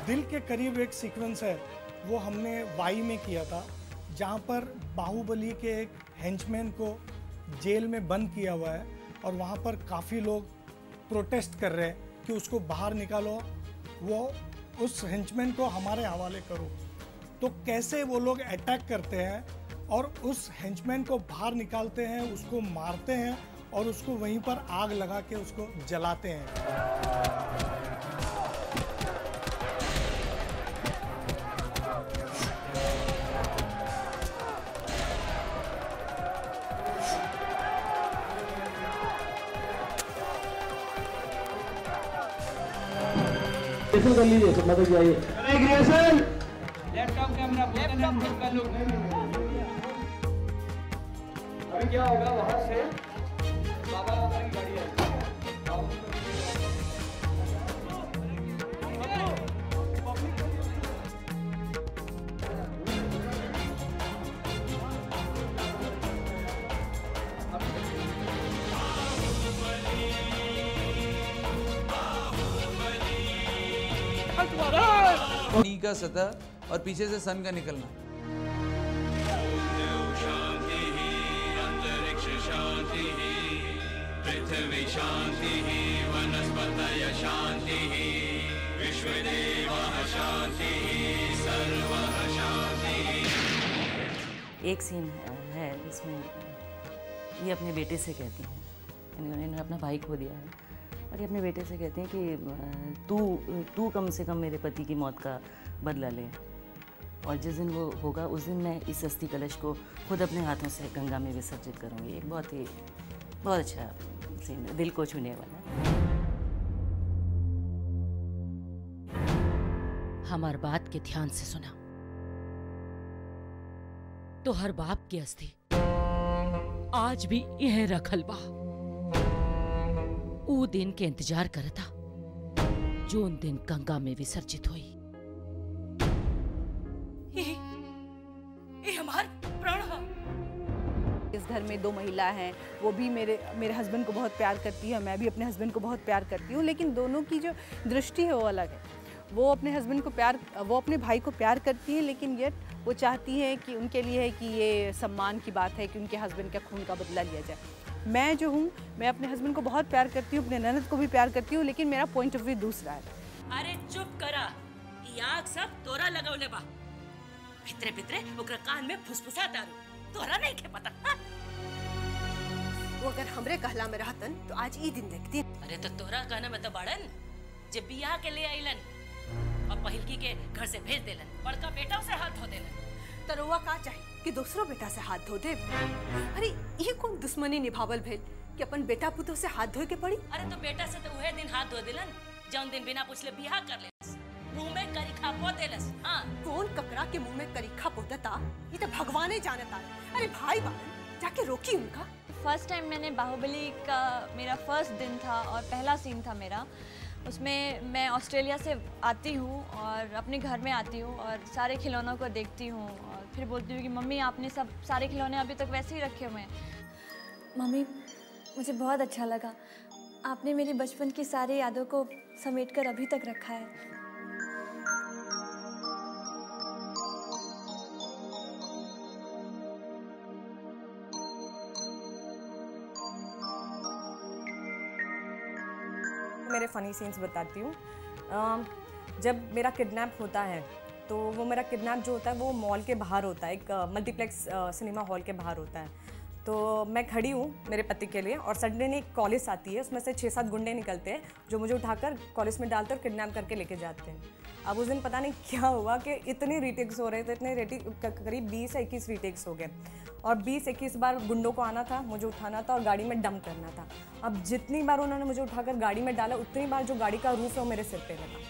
दिल के करीब एक सीक्वेंस है, वो हमने वाई में किया था, जहाँ पर बाहुबली के एक हेंचमैन को जेल में बंद किया हुआ है और वहाँ पर काफ़ी लोग प्रोटेस्ट कर रहे हैं कि उसको बाहर निकालो, वो उस हेंचमैन को हमारे हवाले करो। तो कैसे वो लोग अटैक करते हैं और उस हेंचमैन को बाहर निकालते हैं, उसको मारते हैं और उसको वहीं पर आग लगा के उसको जलाते हैं। कर लीजिए, मदद जाइए। अभी क्या होगा वहां से बाबा की गाड़ी है। नी का सतह और पीछे से सन का निकलना। पृथ्वी शांति वनस्पतय शांति विश्वदेवः शांति सर्वः शांति। एक सीन है जिसमें ये अपने बेटे से कहती हैं, इन्होंने अपना भाई खो दिया है और ये अपने बेटे से कहते हैं कि तू कम से कम मेरे पति की मौत का बदला ले, और जिस दिन वो होगा उस दिन मैं इस अस्थि कलश को खुद अपने हाथों से गंगा में विसर्जित करूंगी। एक बहुत अच्छा सीन, दिल को छूने वाला। हमार बात के ध्यान से सुना तो हर बाप की अस्थि आज भी यह रखल बा। ऊ दिन के इंतजार करता जो उन दिन गंगा में विसर्जित हुई। ये हमार प्राण है। इस घर में 2 महिला हैं, वो भी मेरे हस्बैंड को बहुत प्यार करती है, मैं भी अपने हस्बैंड को बहुत प्यार करती हूँ, लेकिन दोनों की जो दृष्टि है वो अलग है। वो अपने भाई को प्यार करती है, लेकिन ये वो चाहती है कि उनके लिए है कि ये सम्मान की बात है कि उनके हस्बैंड का खून का बदला लिया जाए। मैं जो हूँ, मैं अपने हस्बैंड को बहुत प्यार करती हूँ, अपने ननद को भी प्यार करती हूँ, लेकिन मेरा पॉइंट ऑफ व्यू दूसरा है। अरे चुप करा, ई आग सब तोरा लगौले बा। भितरे भितरे ओकरा कान में फुसफुसा दारू, तोरा नहीं के पता। हाँ? वो अगर हमरे कहला में रहतन तो आज ई दिन देखती। अरे तो तोरा कहना में तो बाड़न जब बियाह के ले आइलन और पहिलकी के घर से भेज देलन, बड़का बेटा उसे हाथ धो देलन। तरुआ का चाहिए कि दूसरों बेटा से हाथ धो दे? अरे ये कौन दुश्मनी निभावल भेल कि अपन बेटा पुतो से हाथ धोए के पड़ी? अरे तो बेटा से तो वह दिन हाथ धो देलन जौन दिन बिना पूछले बियाह कर लेलस, मुंह में करिखा पो देलस। हाँ, कौन ककरा के मुंह में करिखा पोतता ये तो भगवाने जानता है। अरे भाई बालन जाके रोकी उनका। फर्स्ट टाइम मैंने बाहुबली का मेरा फर्स्ट दिन था और पहला सीन था मेरा। उसमें मैं ऑस्ट्रेलिया से आती हूँ और अपने घर में आती हूँ और सारे खिलौनों को देखती हूँ और फिर बोलती हूँ कि मम्मी आपने सब सारे खिलौने अभी तक वैसे ही रखे हुए हैं। मम्मी मुझे बहुत अच्छा लगा, आपने मेरी बचपन की सारी यादों को समेटकर अभी तक रखा है। मेरे फ़नी सीन्स बताती हूँ। जब मेरा किडनैप होता है तो वो मेरा किडनैप जो होता है वो मॉल के बाहर होता है, एक मल्टीप्लेक्स सिनेमा हॉल के बाहर होता है। तो मैं खड़ी हूँ मेरे पति के लिए और सडनली एक कॉलेज आती है, उसमें से 6-7 गुंडे निकलते हैं जो मुझे उठाकर कॉलेज में डालते और किडनैप करके लेके जाते हैं। अब उस दिन पता नहीं क्या हुआ कि इतने रीटेक्स हो रहे थे, इतने करीब 20 या 21 रीटेक्स हो गए और 20-21 बार गुंडों को आना था, मुझे उठाना था और गाड़ी में डंप करना था। अब जितनी बार उन्होंने मुझे उठाकर गाड़ी में डाला उतनी बार जो गाड़ी का रूफ है वो मेरे सिर पे लगा।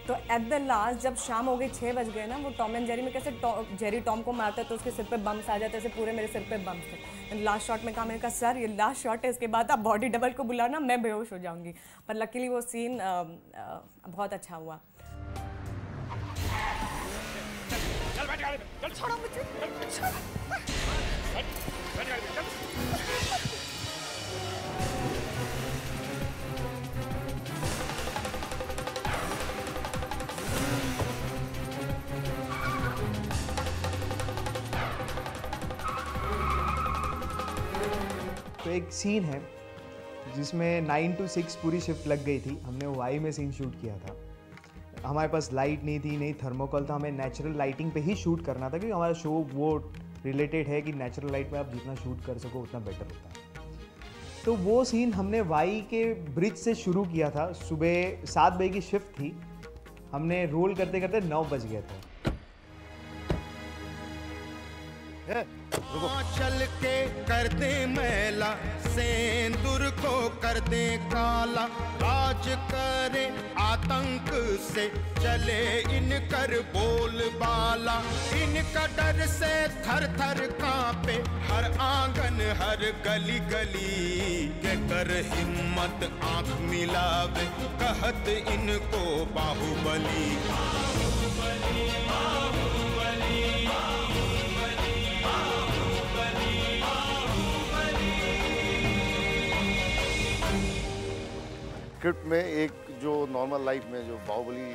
तो एट द लास्ट जब शाम हो गई 6 बज गए ना, वो टॉम एंड जेरी में कैसे जेरी टॉम को मारता है तो उसके सिर पे बम्स आ जाते, ऐसे पूरे मेरे सिर पे बम्स थे। लास्ट शॉट में कहा, मैंने कहा सर ये लास्ट शॉट है, इसके बाद आप बॉडी डबल को बुलाना, मैं बेहोश हो जाऊंगी। पर लकीली वो सीन बहुत अच्छा हुआ। छोड़ो मुझे, तो एक सीन है जिसमें 9 to 6 पूरी शिफ्ट लग गई थी। हमने वाई में सीन शूट किया था। हमारे पास लाइट नहीं थी, नहीं थर्मोकोल था, हमें नेचुरल लाइटिंग पे ही शूट करना था क्योंकि हमारा शो वो रिलेटेड है कि नेचुरल लाइट में आप जितना शूट कर सको उतना बेटर होता है। तो वो सीन हमने वाई के ब्रिज से शुरू किया था। सुबह 7 बजे की शिफ्ट थी, हमने रोल करते करते 9 बज गए थे। चल के कर दे मैला, सेंदूर को कर दे काला, राज करे आतंक से चले इनकर बोलबाला, इनका डर से थर थर कांपे हर आंगन हर गली गली, के कर हिम्मत आंख मिलावे कहत इनको बाहुबली। स्क्रिप्ट में एक जो नॉर्मल लाइफ में जो बाहुबली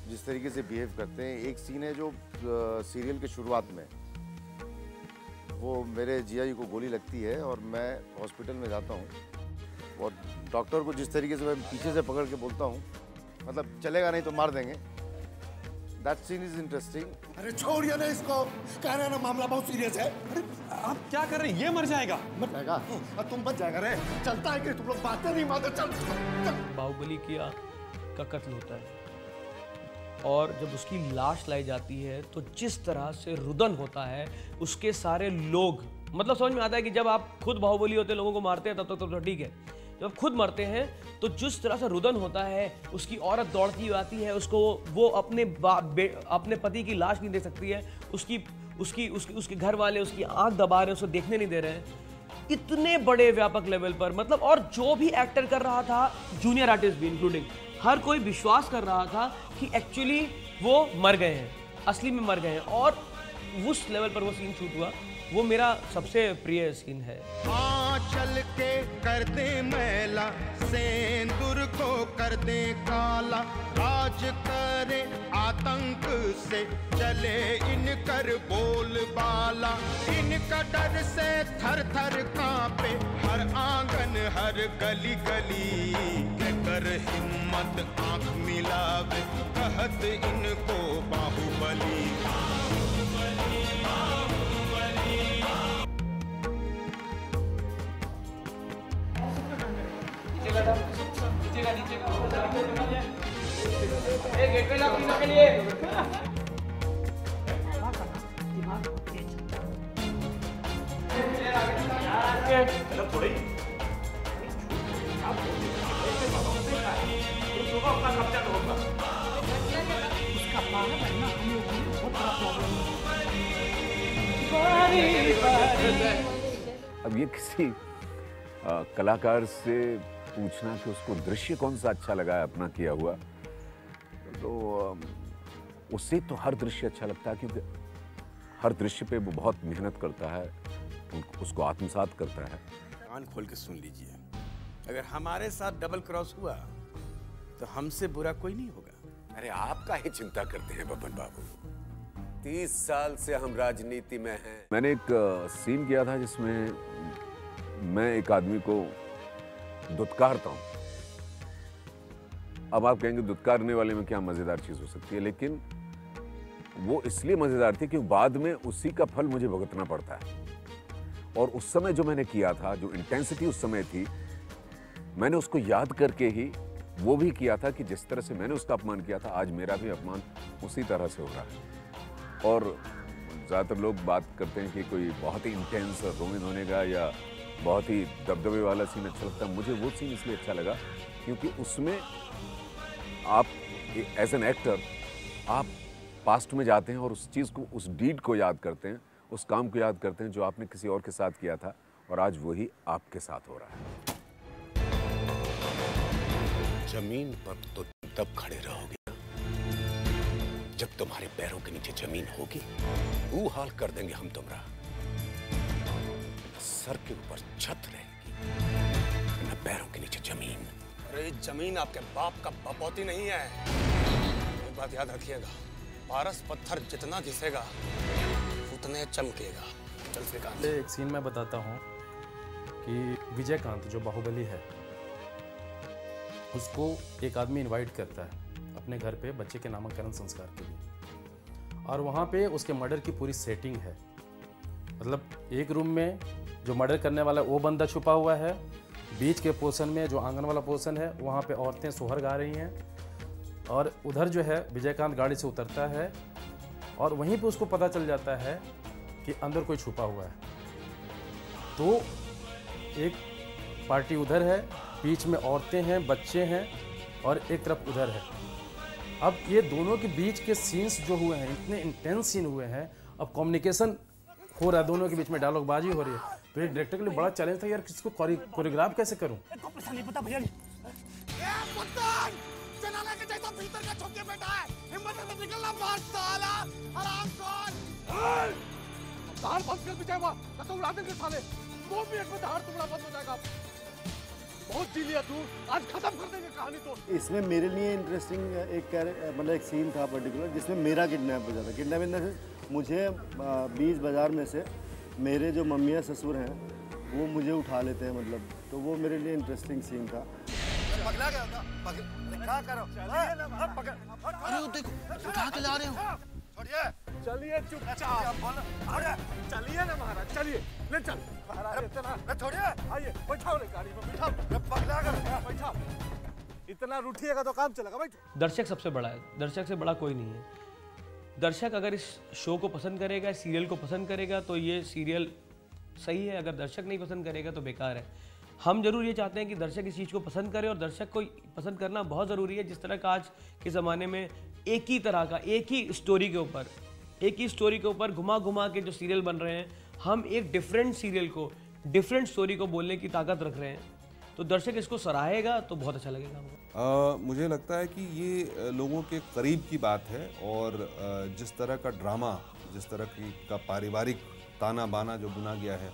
जिस तरीके से बिहेव करते हैं, एक सीन है जो सीरियल के शुरुआत में वो मेरे जिया जी को गोली लगती है और मैं हॉस्पिटल में जाता हूँ और डॉक्टर को जिस तरीके से मैं पीछे से पकड़ के बोलता हूँ, मतलब चलेगा नहीं तो मार देंगे। That scene is interesting. अरे छोड़िए ना इसको, कह रहे हैं ना मामला बहुत सीरियस है। अरे आप क्या कर रहे हैं? ये मर जाएगा। मर जाएगा? तुम बच जाएगा रे। चलता है कि तुम लोग बातें नहीं मानते। चल। बाहुबली का कत्ल होता है और जब उसकी लाश लाई जाती है तो जिस तरह से रुदन होता है उसके सारे लोग, मतलब समझ में आता है कि जब आप खुद बाहुबली होते लोगों को मारते हैं तब तो ठीक है, जब खुद मरते हैं तो जिस तरह से रुदन होता है, उसकी औरत दौड़ती आती है, उसको वो अपने पति की लाश नहीं दे सकती है, उसके घर वाले उसकी आंख दबा रहे हैं, उसको देखने नहीं दे रहे हैं, इतने बड़े व्यापक लेवल पर। मतलब और जो भी एक्टर कर रहा था, जूनियर आर्टिस्ट भी इंक्लूडिंग, हर कोई विश्वास कर रहा था कि एक्चुअली वो मर गए हैं, असली में मर गए हैं, और उस लेवल पर वो सीन शूट हुआ। वो मेरा सबसे प्रिय सीन है। चल के कर दे मैला, सेंदूर को कर दे काला, राज करे आतंक से चले इनकर बोलबाला, इनका डर से थर थर कांपे हर आंगन हर गली गली, के कर हिम्मत आंख मिलावे कहत इनको बाहुबली। अब ये किसी कलाकार से पूछना कि उसको दृश्य कौन सा अच्छा लगा है अपना किया हुआ, तो उससे तो हर दृश्य अच्छा लगता है, क्योंकि हर दृश्य पे वो बहुत मेहनत करता है, उसको आत्मसात करता है। कान खोल के सुन लीजिए, अगर हमारे साथ डबल क्रॉस हुआ तो हमसे बुरा कोई नहीं होगा। अरे आप काहे चिंता करते हैं बबन बाबू, 30 साल से हम राजनीति में हैं। मैंने एक सीन किया था जिसमें मैं एक आदमी को दुत्कारता हूं। अब आप कहेंगे दुत्कारने वाले में क्या मजेदार चीज हो सकती है, लेकिन वो इसलिए मजेदार थी कि बाद में उसी का फल मुझे भुगतना पड़ता है। और उस समय जो मैंने किया था, जो इंटेंसिटी उस समय थी, मैंने उसको याद करके ही वो भी किया था कि जिस तरह से मैंने उसका अपमान किया था, आज मेरा भी अपमान उसी तरह से हो रहा है। और ज़्यादातर लोग बात करते हैं कि कोई बहुत ही इंटेंस रोमिन होने का या बहुत ही दबदबे वाला सीन अच्छा लगता है। मुझे वो सीन इसलिए अच्छा लगा क्योंकि उसमें आप एज एन एक्टर आप पास्ट में जाते हैं और उस चीज़ को, उस डीड को याद करते हैं, उस काम को याद करते हैं जो आपने किसी और के साथ किया था, और आज वही आपके साथ हो रहा है। जमीन पर तो तब खड़े रहोगे जब तुम्हारे पैरों के नीचे जमीन होगी। वो हाल कर देंगे हम तुम्हारा। सर के ऊपर छत रहेगी, न पैरों के नीचे जमीन। अरे जमीन आपके बाप का बपौती नहीं है। एक बात याद रखिएगा, पारस पत्थर जितना घिसेगा उतने चमकेगा। चल श्रीकांत। एक सीन मैं बताता हूँ कि विजयकांत जो बाहुबली है, उसको एक आदमी इनवाइट करता है अपने घर पे बच्चे के नामकरण संस्कार के लिए, और वहाँ पे उसके मर्डर की पूरी सेटिंग है। मतलब एक रूम में जो मर्डर करने वाला वो बंदा छुपा हुआ है, बीच के पोर्शन में जो आंगन वाला पोर्शन है वहाँ पे औरतें सोहर गा रही हैं, और उधर जो है विजयकांत गाड़ी से उतरता है और वहीं पे उसको पता चल जाता है कि अंदर कोई छुपा हुआ है। तो एक पार्टी उधर है, बीच में औरतें हैं, बच्चे हैं, और एक तरफ उधर है। अब ये दोनों के बीच के सीन्स जो हुए हैं, इतने इंटेंस सीन हुए हैं, अब कम्युनिकेशन हो रहा है दोनों के बीच में, डायलॉगबाजी हो रही है, तो ये डायरेक्टर के लिए बड़ा चैलेंज था यार, किसको कोरियोग्राफ कैसे करूं। नहीं पता भैया जनाला के जैसा भीतर का छुप के बैठा है, हिम्मत है तो निकलना बाहर साला हरामखोर। धार बंद कर विजय हुआ तो उड़ा देंगे साले, वो भी एक में धार टुकड़ा बंद हो जाएगा। बहुत जी लिया तू, आज खत्म कर देंगे कहानी तो। इसमें मेरे लिए इंटरेस्टिंग एक मतलब एक सीन था पर्टिकुलर जिसमें मेरा किडनैप हो जाता। किडनैप इन द सेंस मुझे बीच बाजार में से मेरे जो मम्मियाँ ससुर हैं वो मुझे उठा लेते हैं, मतलब तो वो मेरे लिए इंटरेस्टिंग सीन था। पगला गया था, क्या करो? अरे वो देखो उठा के ला रहे हो। छोड़िए, चलिए चुपचाप। चलिए ना महाराज, चलिए ले चल। महाराज छोड़िए, आइए बैठाओ रे गाड़ी में, बैठाओ। पगला कर बैठाओ, इतना रूठिएगा तो काम चलेगा। बैठो। दर्शक सबसे बड़ा है, दर्शक से बड़ा कोई नहीं है। दर्शक अगर इस शो को पसंद करेगा, इस सीरियल को पसंद करेगा तो ये सीरियल सही है, अगर दर्शक नहीं पसंद करेगा तो बेकार है। हम जरूर ये चाहते हैं कि दर्शक इस चीज़ को पसंद करे, और दर्शक को पसंद करना बहुत ज़रूरी है। जिस तरह का आज के ज़माने में एक ही तरह का, एक ही स्टोरी के ऊपर घुमा घुमा के जो सीरियल बन रहे हैं, हम एक डिफरेंट सीरियल को, डिफरेंट स्टोरी को बोलने की ताकत रख रहे हैं। तो दर्शक इसको सराहेगा तो बहुत अच्छा लगेगा हमको। मुझे लगता है कि ये लोगों के करीब की बात है, और जिस तरह का ड्रामा, जिस तरह का पारिवारिक ताना बाना जो बुना गया है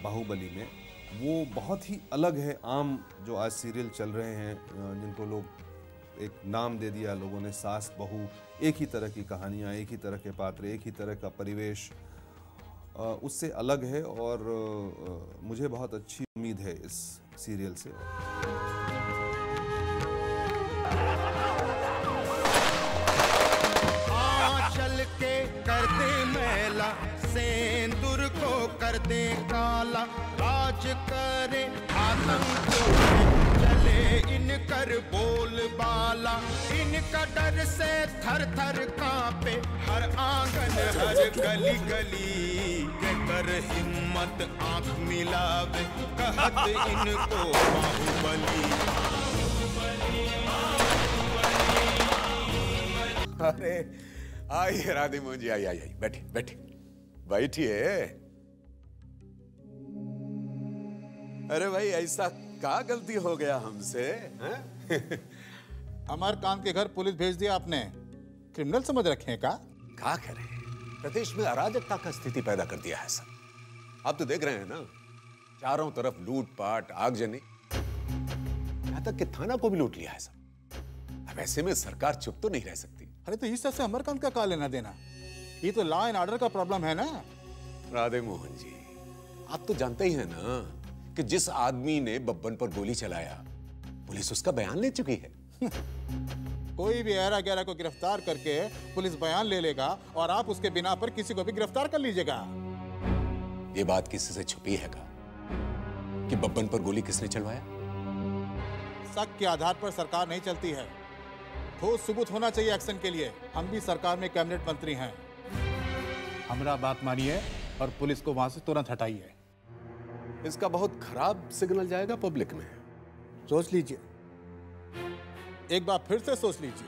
बाहुबली में, वो बहुत ही अलग है आम जो आज सीरियल चल रहे हैं, जिनको लोग एक नाम दे दिया लोगों ने, सास बहू, एक ही तरह की कहानियाँ, एक ही तरह के पात्र, एक ही तरह का परिवेश, उससे अलग है। और मुझे बहुत अच्छी उम्मीद है इस सीरियल से। चल के कर दे मैला, सेंदूर को कर दे काला, राज करे आतंक चले इनकर बोल बाला, इनका डर से थर थर कांपे हर आंगन हर गली गली, के कर हिम्मत आंख मिलावे कहत इनको बाहुबली। अरे आइए राधे मोहन जी, आइए बैठिए बैठिए बैठिए। अरे भाई ऐसा क्या गलती हो गया हमसे? अमरकांत के घर पुलिस भेज दिया आपने, क्रिमिनल समझ रखे हैं क्या करें, प्रदेश में अराजकता का स्थिति पैदा कर दिया है सर। आप तो देख रहे हैं ना, चारों तरफ लूटपाट, आगजनी, यहां तक कि थाना को भी लूट लिया है सर। अब ऐसे में सरकार चुप तो नहीं रह सकती। अरे तो इस सबसे अमरकांत का क्या लेना देना? ये तो लॉ एंड ऑर्डर का प्रॉब्लम है ना। राधे मोहन जी, आप तो जानते ही हैं ना कि जिस आदमी ने बब्बन पर गोली चलाया, पुलिस उसका बयान ले चुकी है। कोई भी ऐरा गैरा को गिरफ्तार करके पुलिस बयान ले लेगा, और आप उसके बिना पर किसी को भी गिरफ्तार कर लीजिएगा। ये बात किसी से छुपी है कि बब्बन पर गोली किसने चलवाया? शक के आधार पर सरकार नहीं चलती है, ठोस सबूत होना चाहिए एक्शन के लिए। हम भी सरकार में कैबिनेट मंत्री हैं। हमारा बात मानिए और पुलिस को वहां से तुरंत हटाइए। इसका बहुत खराब सिग्नल जाएगा पब्लिक में। सोच लीजिए, एक बार फिर से सोच लीजिए।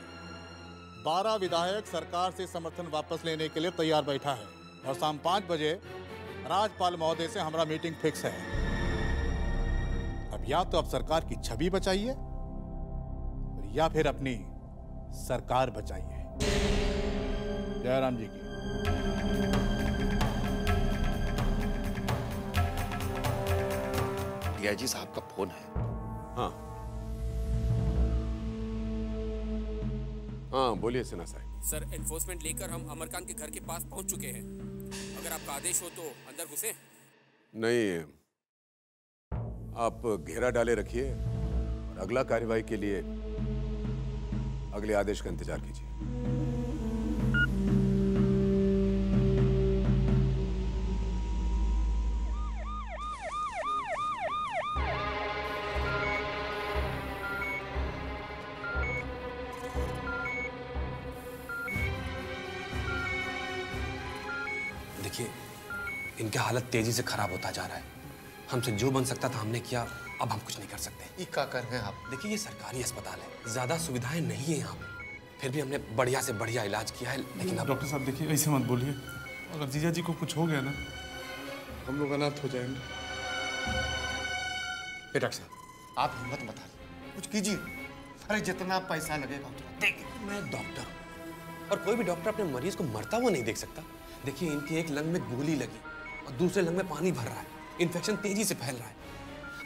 12 विधायक सरकार से समर्थन वापस लेने के लिए तैयार बैठा है, और शाम 5 बजे राजपाल महोदय से हमारा मीटिंग फिक्स है। अब या तो आप सरकार की छवि बचाइए, या फिर अपनी सरकार बचाइए। जयराम जी की। डीआईजी साहब का फोन है। हाँ बोलिए सिन्हा साहब। सर, एनफोर्समेंट लेकर हम अमरकांत के घर के पास पहुंच चुके हैं। अगर आपका आदेश हो तो अंदर घुसे। नहीं, आप घेरा डाले रखिए और अगला कार्यवाही के लिए अगले आदेश का इंतजार कीजिए। देखिए, इनका हालत तेजी से खराब होता जा रहा है। हमसे जो बन सकता था हमने किया, अब हम कुछ नहीं कर सकते। ये क्या कर रहे हैं आप? देखिए, ये सरकारी अस्पताल है, ज्यादा सुविधाएं नहीं है यहाँ पे। फिर भी हमने बढ़िया से बढ़िया इलाज किया है, लेकिन अब डॉक्टर साहब देखिए, ऐसे मत बोलिए। अगर जीजा जी को कुछ हो गया ना, हम लोग अनाथ हो जाएंगे। डॉक्टर साहब, आप हिम्मत मत हारिए, कुछ कीजिए। अरे जितना पैसा लगेगा उतना देंगे। मैं डॉक्टर हूँ और कोई भी डॉक्टर अपने मरीज को मरता हुआ नहीं देख सकता। देखिए, इनकी एक लंग में गोली लगी और दूसरे लंग में पानी भर रहा है। इन्फेक्शन तेजी से फैल रहा है।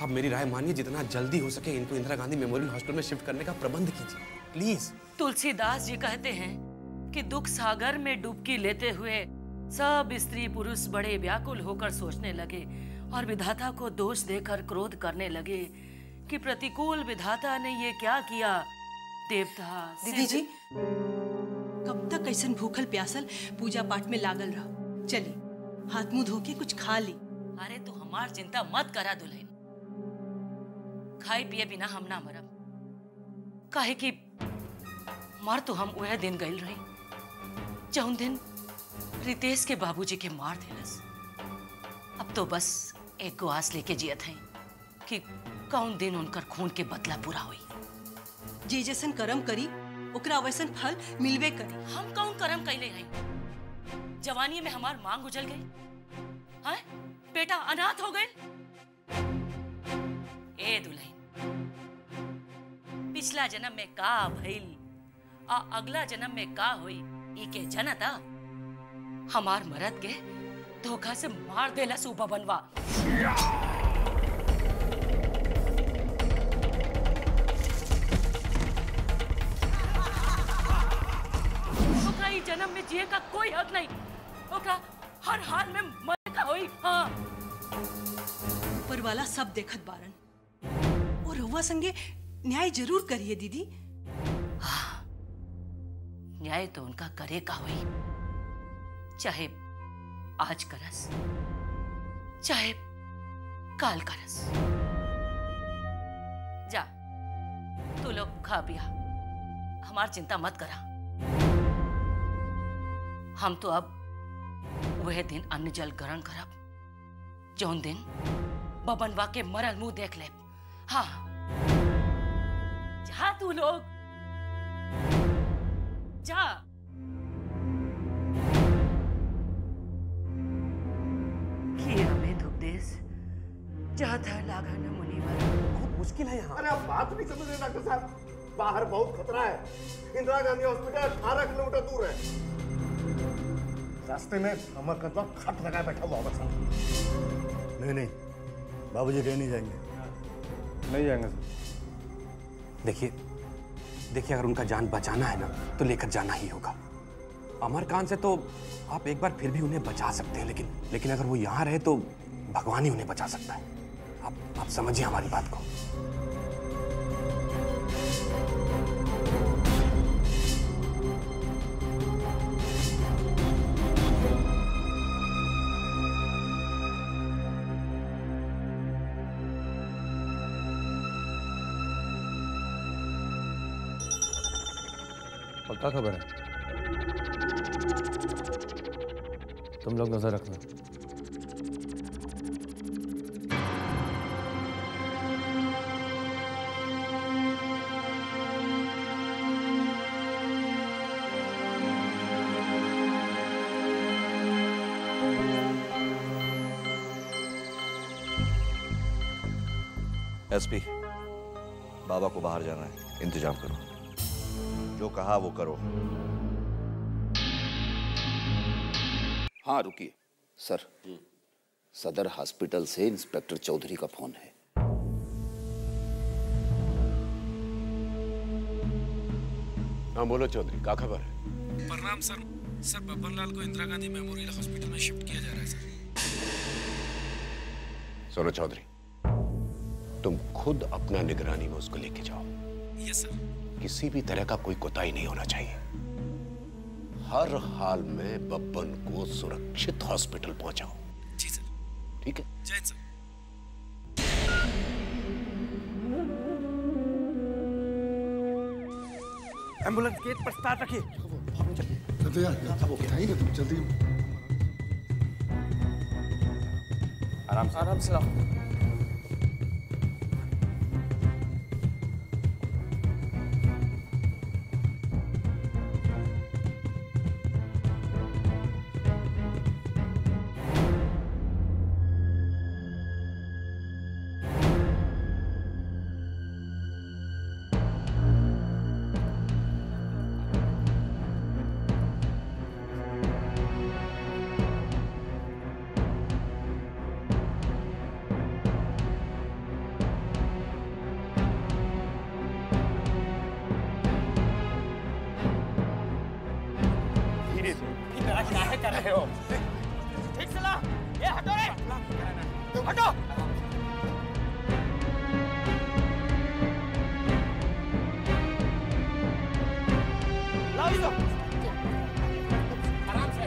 अब मेरी राय मानिए, जितना जल्दी हो सके इनको इंदिरा गांधी मेमोरियल हॉस्पिटल में शिफ्ट करने का प्रबंध कीजिए, प्लीज। तुलसीदास जी कहते हैं कि दुख सागर में डुबकी लेते हुए सब स्त्री पुरुष बड़े व्याकुल होकर सोचने लगे और विधाता को दोष देकर क्रोध करने लगे कि प्रतिकूल विधाता ने ये क्या किया। देवता दीदी जी, कब तक ऐसा भूखल प्यासल पूजा पाठ में लागल रहा? चली हाथ मुंह धो के कुछ खा ली। अरे तू हमार चिंता मत करा दुल्हन, खाए पिए बिना हम ना मरब। काहे कि मर तो हम वह दिन गइल रही जौन दिन रितेश के बाबूजी के मार देलस। अब तो बस एक को आस लेके जियत हैं कि कौन दिन उनकर खून के बदला पूरा हुई। जे जैसन कर्म करी ओकरा वैसन फल मिलवे करी। हम कौन कर्म कैले हैं? जवानी में हमार मांग उजल गई, हाँ? बेटा अनाथ हो गए। ए दुल्हन, पिछला जन्म में का भइल आ अगला जन्म में का हुई ई के जनता। हमार मरद के धोखा से मार देला सूबा बनवा। ओकरा ई जन्म में जिए का कोई हक नहीं। ओकरा हर हाल में मरे का होई। हाँ, ऊपर वाला सब देखत बारन और रउआ संगे न्याय जरूर करिए दीदी। हाँ, न्याय तो उनका करे का हुई, चाहे आज करस चाहे काल करस। जा तू लोग खा पिया, हमार चिंता मत करा। हम तो अब वह दिन अन्न जल ग्रहण करब जौन दिन बबनवा के मरल मुंह देख ले। हाँ, जा तू लोग जा। किया में दुखदेश जाता लागा न मुनिवर। बहुत मुश्किल है यहाँ। अरे आप बात नहीं समझ रहे डॉक्टर साहब, बाहर बहुत खतरा है। इंदिरा गांधी हॉस्पिटल 18 किलोमीटर दूर है। रास्ते में अमर कदवा खट लगाए बैठा हुआ होगा। नहीं, बाबूजी कहीं नहीं जाएंगे। नहीं जाएंगे सर। देखिए, अगर उनका जान बचाना है ना तो लेकर जाना ही होगा। अमरकांत से तो आप एक बार फिर भी उन्हें बचा सकते हैं, लेकिन अगर वो यहाँ रहे तो भगवान ही उन्हें बचा सकता है। आप समझिए हमारी बात को। पक्का खबर है? तुम लोग नजर रखना। एसपी, बाबा को बाहर जाना है, इंतजाम करो। जो कहा वो करो। हाँ रुकिए सर, सदर हॉस्पिटल से इंस्पेक्टर चौधरी का फोन है। हाँ बोलो चौधरी, क्या खबर है? प्रणाम सर। सर, बब्बन लाल को इंदिरा गांधी मेमोरियल हॉस्पिटल में शिफ्ट किया जा रहा है सर। सुनो चौधरी, तुम खुद अपना निगरानी में उसको लेके जाओ। Yes sir. किसी भी तरह का कोई कोताही नहीं होना चाहिए। हर हाल में बब्बन को सुरक्षित हॉस्पिटल पहुंचाओ। जी सर। ठीक है? जय हिंद सर। एम्बुलेंस गेट पर स्टार्ट रखिए। जल्दी यार, बताइए तुम जल्दी। आराम से लाओ। कर रहे हो? ठीक से ला। ये हटो रे, हटो। लाओ इसको। आराम से।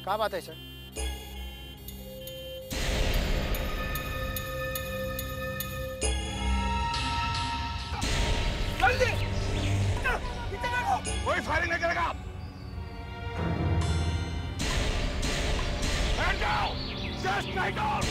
क्या बात है सर? जल्दी! कोई फायरिंग नहीं करेगा। Hand down! Just lay down!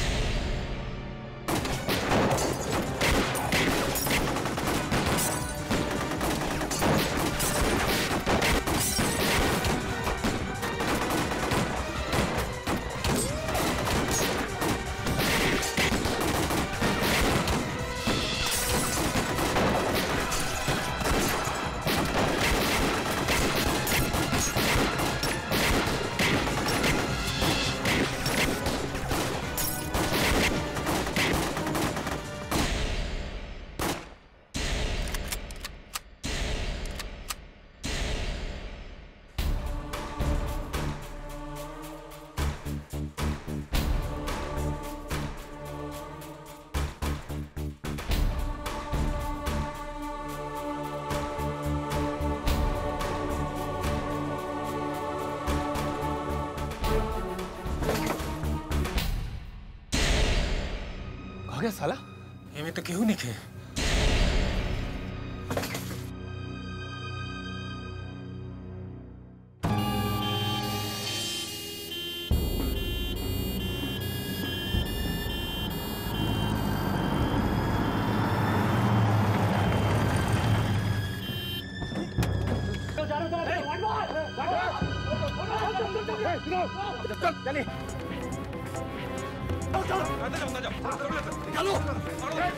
हो गया साला? ये में तो क्यों नहीं खे? चलिए निकालो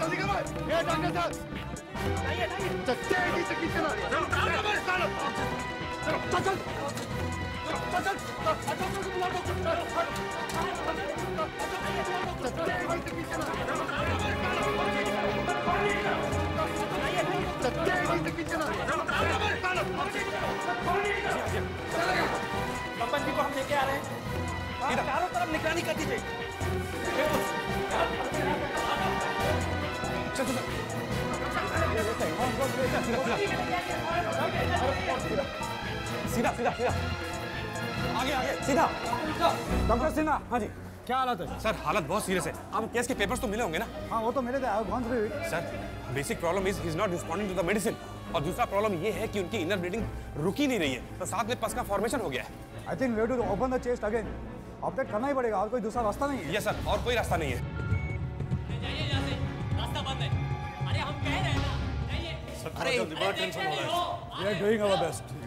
जल्दी करो ये डॉक्टर साहब तेजी से खींचना चलो चल चल पंपन जी को हम लेके आ रहे हैं। चारों तरफ निगरानी कर दीजिए। सीधा सीधा सीधा आगे आगे सीधा। डॉक्टर सिन्हा। हाँ जी क्या हालत है? सर हालत बहुत सीरियस है। आपको केस के पेपर्स तो मिले होंगे ना? हाँ वो तो मिले थे। I have gone through it. Sir basic problem is he is not responding to the medicine और दूसरा प्रॉब्लम ये है कि उनकी इनर ब्लीडिंग रुक ही नहीं रही है, तो साथ में पस का फॉर्मेशन हो गया है। I think we have to open the chest again. Operate करना ही पड़ेगा, और कोई दूसरा रास्ता नहीं है। यस सर, और कोई रास्ता नहीं है। रास्ता बंद है। अरे हम कह रहे हैं ना। सर अरे बहुत टेंशन हो रहा है। We are doing our best.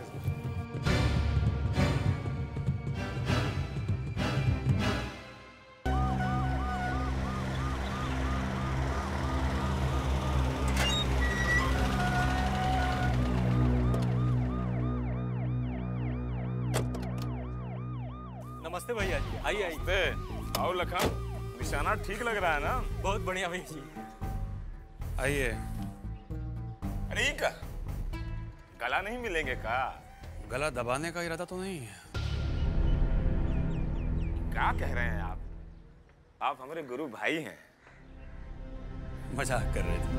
नमस्ते भैया जी, आइए आइए। आओ लखन, निशाना ठीक लग रहा है ना? बहुत बढ़िया भैया जी। आइए। अरे का गला नहीं मिलेंगे का? गला दबाने का इरादा तो नहीं है। क्या कह रहे हैं आप? आप हमारे गुरु भाई हैं। मजाक कर रहे थे।